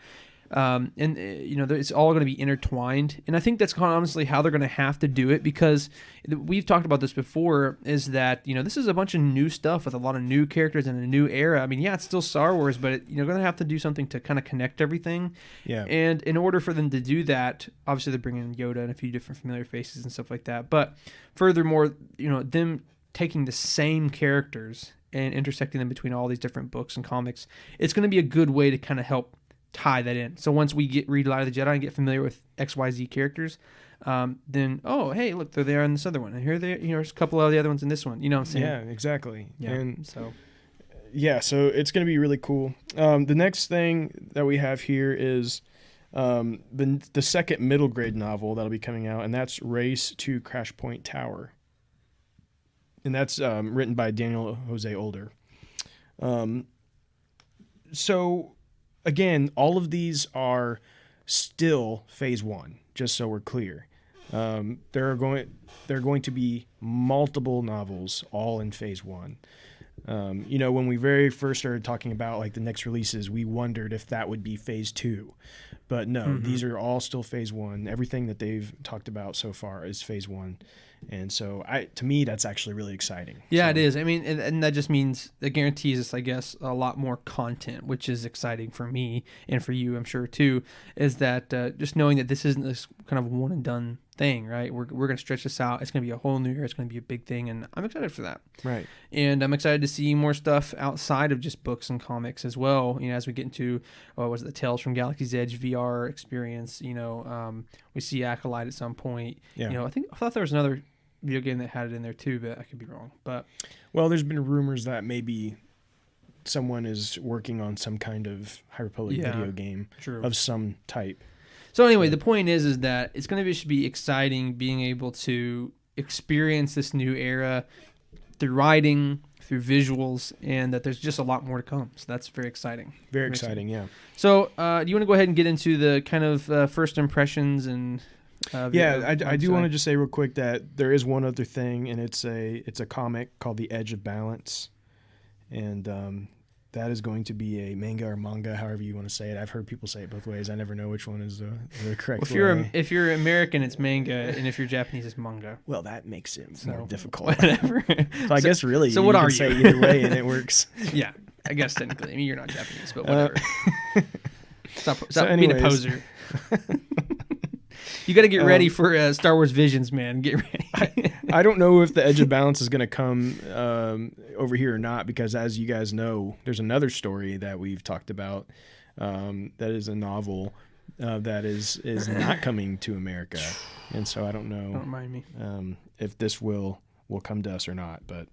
it's all going to be intertwined, and I think that's kind of honestly how they're going to have to do it, because we've talked about this before, is that this is a bunch of new stuff with a lot of new characters in a new era. It's still Star Wars, but you're going to have to do something to kind of connect everything. Yeah. And in order for them to do that, obviously they're bringing in Yoda and a few different familiar faces and stuff like that, but furthermore, them taking the same characters and intersecting them between all these different books and comics, it's going to be a good way to kind of help tie that in. So once we read Light of the Jedi and get familiar with XYZ characters, then, oh, hey, look, they're there in this other one. And there's a couple of the other ones in this one. You know what I'm saying? Yeah, exactly. Yeah. And so it's going to be really cool. The next thing that we have here is the second middle grade novel that'll be coming out, and that's Race to Crash Point Tower. And that's written by Daniel Jose Older. So, again, all of these are still Phase 1, just so we're clear. There are going to be multiple novels all in Phase 1. When we very first started talking about like the next releases, we wondered if that would be Phase 2. But no, these are all still Phase 1. Everything that they've talked about so far is Phase 1. And so to me, that's actually really exciting. Yeah, it is. And that just means it guarantees us, I guess, a lot more content, which is exciting for me and for you, I'm sure, too, is that just knowing that this isn't this kind of one and done thing, right? We're going to stretch this out. It's going to be a whole new year. It's going to be a big thing, and I'm excited for that. Right. And I'm excited to see more stuff outside of just books and comics as well. As we get into the Tales from Galaxy's Edge VR experience. We see Acolyte at some point. Yeah. I thought there was another video game that had it in there too, but I could be wrong. But there's been rumors that maybe someone is working on some kind of High Republic video game of some type. So anyway, the point is that it's going to should be exciting being able to experience this new era through writing, through visuals, and that there's just a lot more to come. So that's very exciting. Very exciting, yeah. So do you want to go ahead and get into the kind of first impressions and... I do want to just say real quick that there is one other thing, and it's a comic called The Edge of Balance, and that is going to be a manga or manga, however you want to say it. I've heard people say it both ways. I never know which one is the correct way. If you're American, it's manga, and if you're Japanese, it's manga. Well, that makes it more difficult. Whatever. So I guess really, so what you are can say either way, and it works. Yeah, I guess technically. You're not Japanese, but whatever. Stop being a poser. You got to get ready for Star Wars Visions, man. Get ready. I don't know if the edge of balance is going to come over here or not, because as you guys know, there's another story that we've talked about that is a novel that is not coming to America, and so I don't know. Don't remind me if this will come to us or not, but.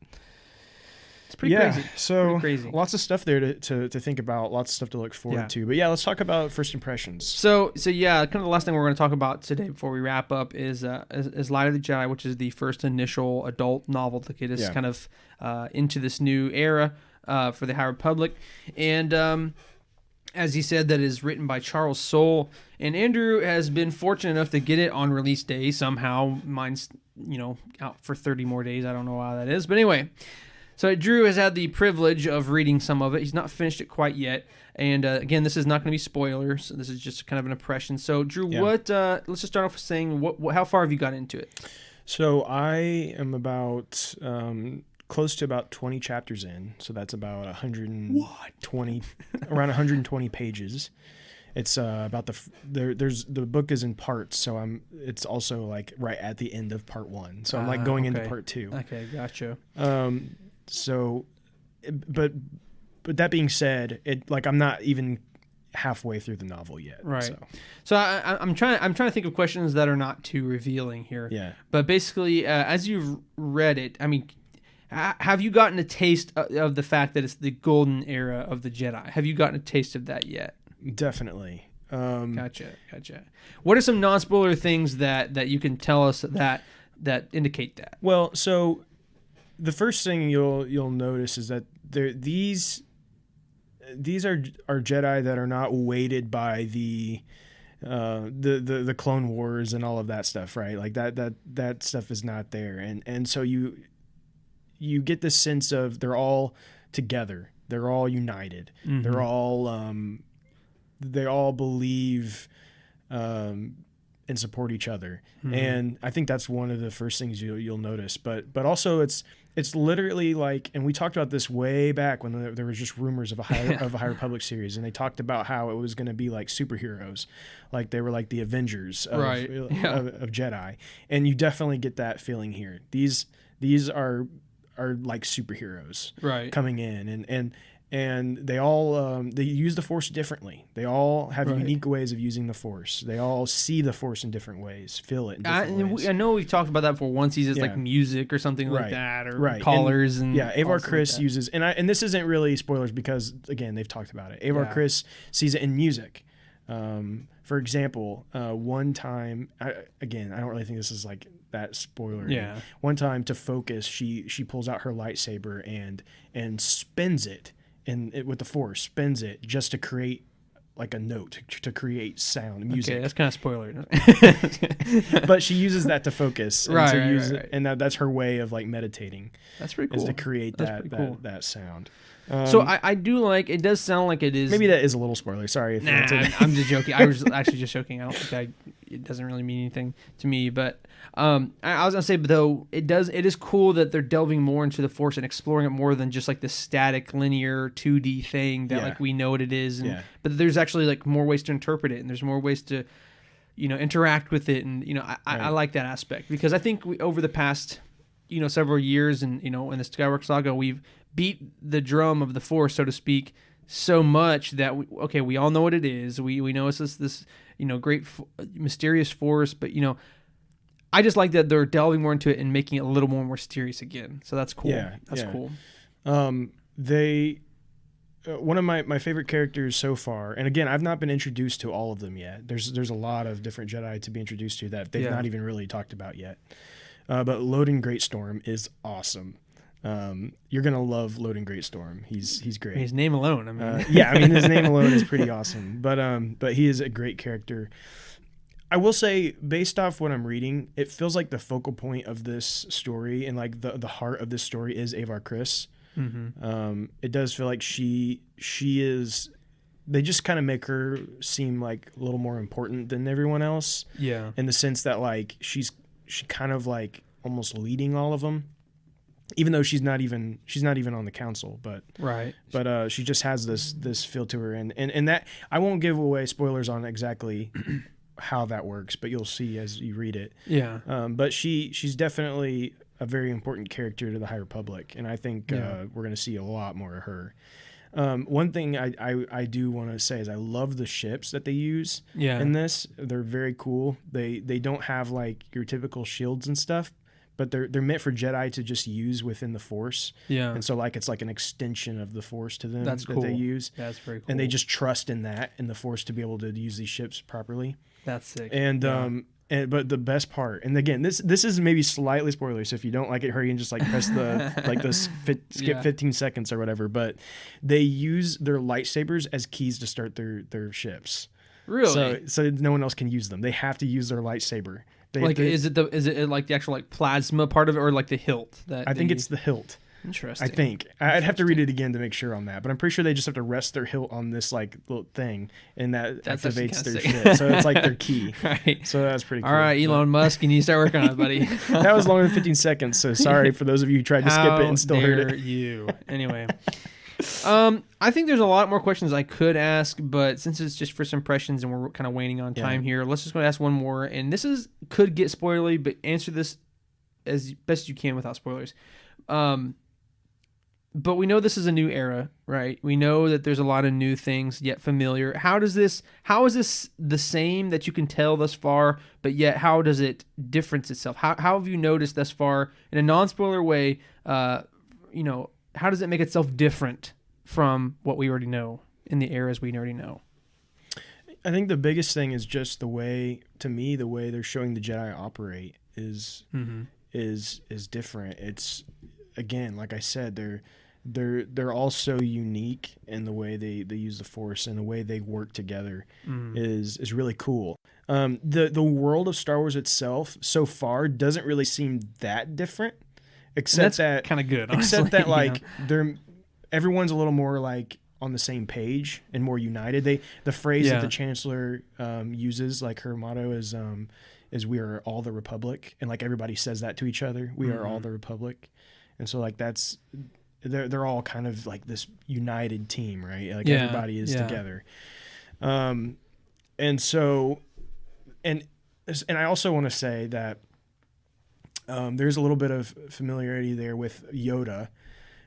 It's pretty crazy. So pretty crazy. Lots of stuff there to think about, lots of stuff to look forward to. But let's talk about first impressions. So kind of the last thing we're going to talk about today before we wrap up is Light of the Jedi, which is the first initial adult novel to get us kind of into this new era for the High Republic. And as he said, that is written by Charles Soule. And Andrew has been fortunate enough to get it on release day somehow. Mine's, out for 30 more days. I don't know why that is. But anyway... So Drew has had the privilege of reading some of it. He's not finished it quite yet. And again, this is not going to be spoilers. This is just kind of an impression. So Drew, let's just start off with saying, how far have you got into it? So I am about close to about 20 chapters in. So that's about 120, around 120 pages. It's about the book is in parts, so it's also like right at the end of part 1. So I'm like going into part 2. Okay, gotcha. So, but that being said, I'm not even halfway through the novel yet. Right. So I'm trying to think of questions that are not too revealing here. Yeah. But basically, as you've read it, I mean, have you gotten a taste of the fact that it's the golden era of the Jedi? Have you gotten a taste of that yet? Definitely. Gotcha. What are some non-spoiler things that you can tell us that indicate that? Well, so. The first thing you'll notice is that these are Jedi that are not weighted by the Clone Wars and all of that stuff, right? Like that stuff is not there, and so you get this sense of they're all together, they're all united, mm-hmm. they all believe and support each other, mm-hmm. and I think that's one of the first things you'll notice. But also it's literally like, and we talked about this way back when there was just rumors of a High Republic series, and they talked about how it was going to be like superheroes, like they were like the Avengers of Jedi, and you definitely get that feeling here. These are like superheroes, right, coming in, and they all they use the Force differently. They all have unique ways of using the Force. They all see the Force in different ways, feel it in different ways. I know we've talked about that before. One sees it's like music or something like that, or colors and Avar Kriss uses, and this isn't really spoilers because again they've talked about it. Avar Kriss sees it in music. For example, one time, I don't really think this is like that spoiler. Yeah. One time to focus, she pulls out her lightsaber and spins it. With the Force, spins it just to create like a note, to create sound, music. Okay, that's kind of spoiler. But she uses that to focus, and right. And that's her way of like meditating. That's pretty cool. Is to create that sound. So I do like, it does sound like it is. Maybe that is a little spoiler. Sorry. I'm just joking. I was actually just joking. I don't think it doesn't really mean anything to me, but I was gonna say, but though it is cool that they're delving more into the Force and exploring it more than just like the static linear 2D thing that like we know what it is, but there's actually like more ways to interpret it, and there's more ways to interact with it, and I like that aspect, because I think over the past several years, and in the Skywalker saga, we've beat the drum of the Force, so to speak, so much that we all know what it is. We know it's this great mysterious Force, but I just like that they're delving more into it and making it a little more mysterious again. So that's cool. That's cool. They one of my favorite characters so far, and again, I've not been introduced to all of them yet. There's a lot of different Jedi to be introduced to that they've not even really talked about yet. But Loden Greatstorm is awesome. You're gonna love Loden Greatstorm. He's great. His name alone, his name alone is pretty awesome. But he is a great character. I will say, based off what I'm reading, it feels like the focal point of this story and like the heart of this story is Avar Kriss. Mm-hmm. It does feel like she is. They just kind of make her seem like a little more important than everyone else. Yeah. In the sense that like she kind of like almost leading all of them. Even though she's not even on the council, but she just has this feel to her, and that I won't give away spoilers on exactly how that works, but you'll see as you read it. Yeah. But she's definitely a very important character to the High Republic, and I think we're going to see a lot more of her. One thing I do want to say is I love the ships that they use in this. They're very cool. They don't have like your typical shields and stuff, but they're meant for Jedi to just use within the Force. Yeah. And so like it's like an extension of the Force to them that they use. That's very cool. And they just trust in the Force to be able to use these ships properly. That's sick. And but the best part, and again, this is maybe slightly spoiler, so if you don't like it, hurry and just like press the skip 15 seconds or whatever. But they use their lightsabers as keys to start their ships. Really? So no one else can use them. They have to use their lightsaber. Is it like the actual like plasma part of it, or like the hilt? I think it's the hilt. Interesting. I think I'd have to read it again to make sure on that, but I'm pretty sure they just have to rest their hilt on this like little thing, and that activates their shit. So it's like their key. Right. So that's pretty cool. All right, Elon Musk, you need to start working on it, buddy. That was longer than 15 seconds. So sorry for those of you who tried to skip it and still heard it. You. Anyway. I think there's a lot more questions I could ask, but since it's just first impressions and we're kind of waning on time here, let's just go ask one more. And this could get spoilery, but answer this as best you can without spoilers. But we know this is a new era, right? We know that there's a lot of new things yet familiar. How is this the same that you can tell thus far, but yet how does it difference itself? How have you noticed thus far in a non-spoiler way, how does it make itself different from what we already know in the eras we already know? I think the biggest thing is just the way they're showing the Jedi operate is different. It's, again, like I said, they're all so unique in the way they use the Force, and the way they work together is really cool. The world of Star Wars itself so far doesn't really seem that different. Except that kind of good. Honestly, except that like yeah. Everyone's a little more like on the same page and more united. The phrase that the Chancellor uses, like her motto is "We are all the Republic," and like everybody says that to each other. We are all the Republic, and so like that's they're all kind of like this united team, right? Like everybody is together. And so and I also want to say that. There's a little bit of familiarity there with Yoda.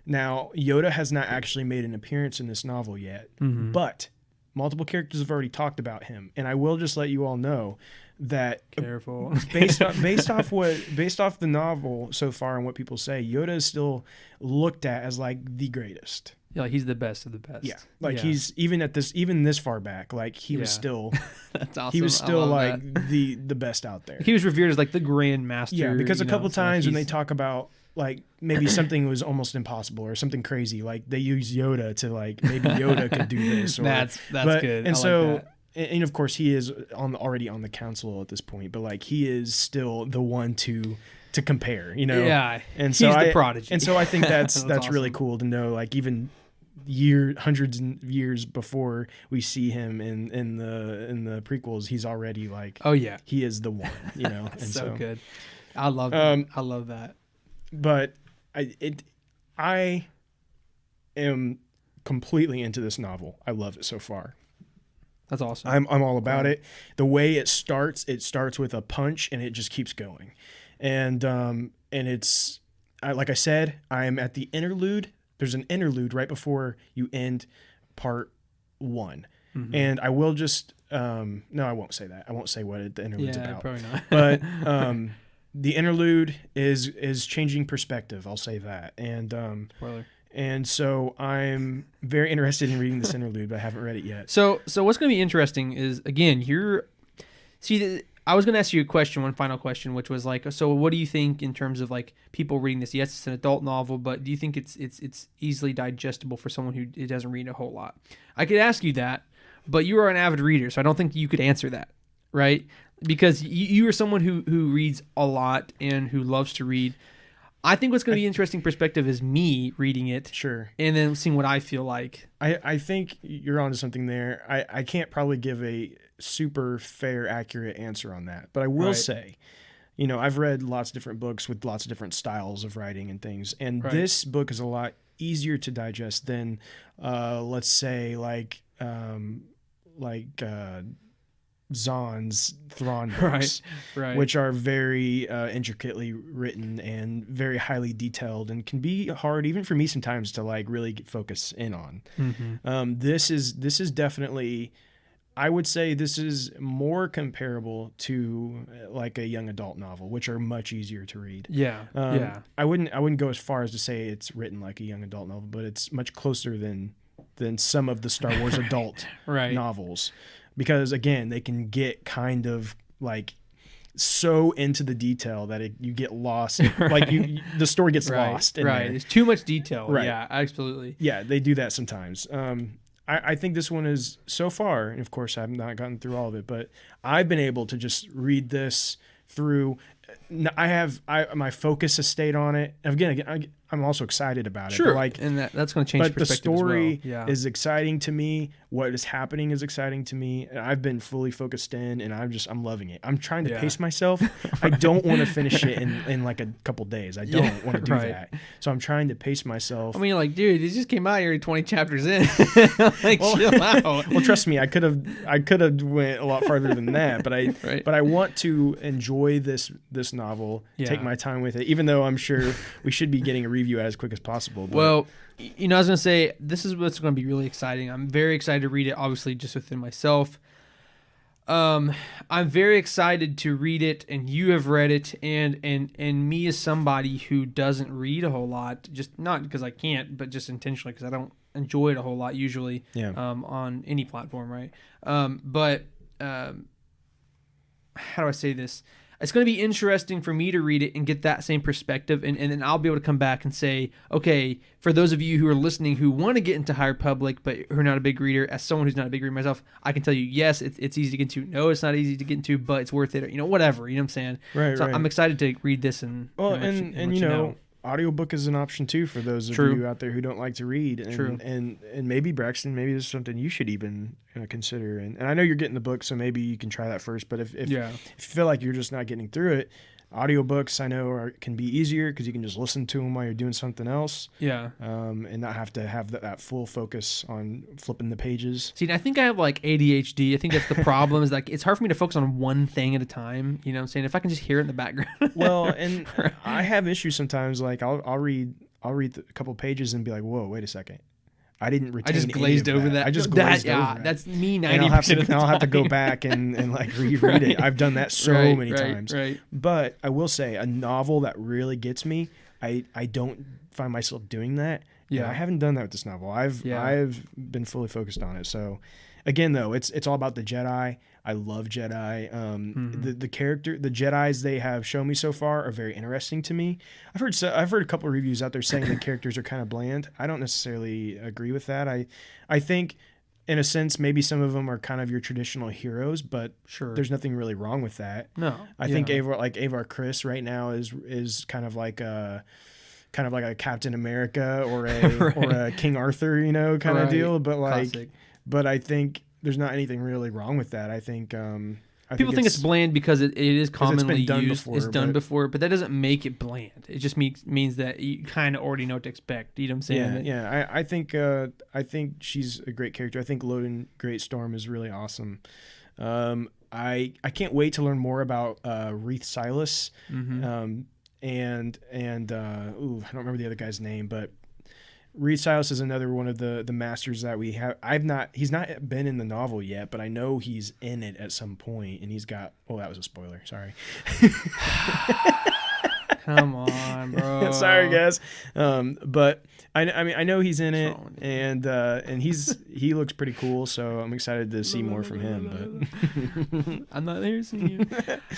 Now, Yoda has not actually made an appearance in this novel yet, but multiple characters have already talked about him, and I will just let you all know that careful based off the novel so far and what people say, Yoda is still looked at as like the greatest. Yeah, like he's the best of the best. Yeah, like he's even this far back, like he was still. That's awesome. He was still like the best out there. He was revered as like the Grand Master. Yeah, because a couple times when they talk about like maybe something was almost impossible or something crazy, like they use Yoda to like maybe Yoda could do this. Or, that's good. And so. And of course, he is already on the council at this point, but like he is still the one to compare, Yeah, and so he's the prodigy. And so I think that's awesome. Really cool to know. Like even hundreds of years before we see him in the prequels, he's already like, oh yeah, he is the one. And so good. I love that. I love that. But I am completely into this novel. I love it so far. That's awesome. I'm all about it. The way it starts with a punch and it just keeps going. And it's like I said, I am at the interlude. There's an interlude right before you end part 1. And I will just no, I won't say that. I won't say what the interlude's about. Probably not. But the interlude is changing perspective. I'll say that. And spoiler. And so I'm very interested in reading this interlude, but I haven't read it yet. So what's going to be interesting is, again, I was going to ask you one final question, which was like, so what do you think in terms of like people reading this? Yes, it's an adult novel, but do you think it's easily digestible for someone who doesn't read a whole lot? I could ask you that, but you are an avid reader, so I don't think you could answer that, right? Because you are someone who reads a lot and who loves to read. I think what's going to be interesting perspective is me reading it. Sure. And then seeing what I feel like. I think you're onto something there. I can't probably give a super fair, accurate answer on that. But I will say, I've read lots of different books with lots of different styles of writing and things. And this book is a lot easier to digest than, let's say, like Zahn's Thrawn books, right. which are very intricately written and very highly detailed, and can be hard even for me sometimes to like really focus in on. This is definitely, I would say this is more comparable to like a young adult novel, which are much easier to read. Yeah. I wouldn't go as far as to say it's written like a young adult novel, but it's much closer than some of the Star Wars adult novels. Because again, they can get kind of like so into the detail that you get lost. Like the story gets lost. There's too much detail. Yeah, absolutely. Yeah, they do that sometimes. I think this one is, so far, and of course I have not gotten through all of it, but I've been able to just read this through. My focus has stayed on it. Again, I'm also excited about it. Sure, but and that's going to change perspective. But the story as well. is exciting to me. What is happening is exciting to me. And I've been fully focused in, and I'm loving it. I'm trying to pace myself. I don't want to finish it in like a couple days. I don't want to do that. So I'm trying to pace myself. I mean, like, dude, it just came out here 20 chapters in. Like, chill out. Well, trust me, I could have went a lot farther than that. But I want to enjoy this novel. Take my time with it, even though I'm sure we should be getting a review as quick as possible. But. Well, I was going to say, this is what's going to be really exciting. I'm very excited to read it, obviously, just within myself. I'm very excited to read it, and you have read it, and me as somebody who doesn't read a whole lot, just not because I can't, but just intentionally because I don't enjoy it a whole lot usually on any platform, right? But how do I say this? It's going to be interesting for me to read it and get that same perspective, and then I'll be able to come back and say, okay, for those of you who are listening who want to get into High Republic but who are not a big reader, as someone who's not a big reader myself, I can tell you, yes, it's easy to get into. No, it's not easy to get into, but it's worth it. Or, whatever. You know what I'm saying? Right. So I'm excited to read this and audiobook is an option too for those of you out there who don't like to read. And maybe Braxton, maybe this is something you should even consider. And I know you're getting the book, so maybe you can try that first. But if you feel like you're just not getting through it, audiobooks I know can be easier because you can just listen to them while you're doing something else. Yeah. And not have to have that full focus on flipping the pages. See, I think I have like ADHD. I think that's the problem is like it's hard for me to focus on one thing at a time. You know what I'm saying? If I can just hear it in the background. Well, and I have issues sometimes. Like I'll read a couple pages and be like, whoa, wait a second. I didn't retain. I just glazed over that. I just glazed over that. That's me 90% of the time. I'll have to go back and like reread it. I've done that so many times. Right. But I will say, a novel that really gets me, I don't find myself doing that. Yeah, I haven't done that with this novel. I've been fully focused on it. So, again, though, it's all about the Jedi. I love Jedi. The Jedis they have shown me so far are very interesting to me. I've heard a couple of reviews out there saying the characters are kind of bland. I don't necessarily agree with that. I think, in a sense, maybe some of them are kind of your traditional heroes, but there's nothing really wrong with that. No, I think Avar Kriss right now is kind of like a Captain America or a King Arthur, kind of deal. But but I think there's not anything really wrong with that. I think people think it's bland because it is commonly used. It's done before, but that doesn't make it bland. It just means that you kind of already know what to expect. You know what I'm saying? Yeah. I think she's a great character. I think Loden Greatstorm is really awesome. I can't wait to learn more about Reath Silas. I don't remember the other guy's name, but Reath Silas is another one of the masters that we have. He's not been in the novel yet, but I know he's in it at some point, and he's got. Oh, that was a spoiler. Sorry. Come on, bro. Sorry, guys. But I know he's in it, and he looks pretty cool. So I'm excited to see more from him. But I'm not here to see you.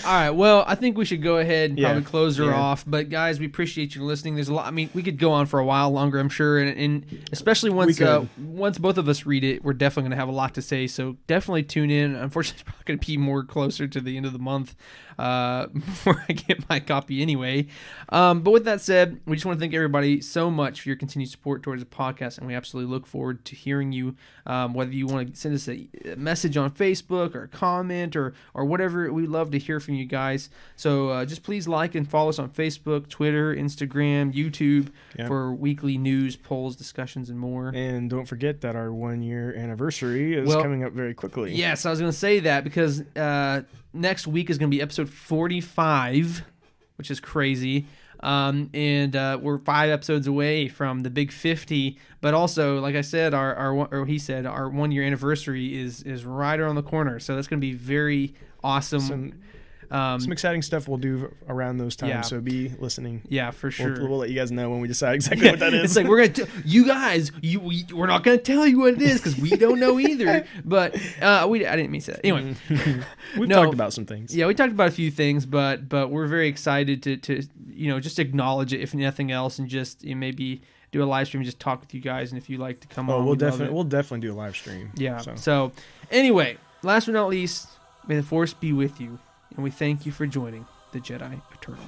All right. Well, I think we should go ahead and probably close her off. But guys, we appreciate you listening. There's a lot. I mean, we could go on for a while longer, I'm sure, and especially once both of us read it, we're definitely going to have a lot to say. So definitely tune in. Unfortunately, it's probably going to be more closer to the end of the month before I get my copy anyway. But with that said, we just want to thank everybody so much for your continued support towards the podcast, and we absolutely look forward to hearing you, whether you want to send us a message on Facebook or a comment or whatever. We'd love to hear from you guys. So just please like and follow us on Facebook, Twitter, Instagram, YouTube for weekly news, polls, discussions, and more. And don't forget that our 1-year anniversary is coming up very quickly. Yes, I was going to say that because next week is going to be episode 45, which is crazy. And we're 5 episodes away from the big 50. But also, like I said, our 1-year anniversary is right around the corner. So that's going to be very awesome. Some exciting stuff we'll do around those times, so be listening. Yeah, for sure. We'll let you guys know when we decide exactly what that is. It's like we're not gonna tell you what it is because we don't know either. But I didn't mean to say that. Anyway, we've talked about some things. Yeah, we talked about a few things, but we're very excited to just acknowledge it if nothing else, and just maybe do a live stream, just talk with you guys, and if you'd like to come on, we'll definitely do a live stream. Yeah. So anyway, last but not least, may the Force be with you. And we thank you for joining the Jedi Eternal.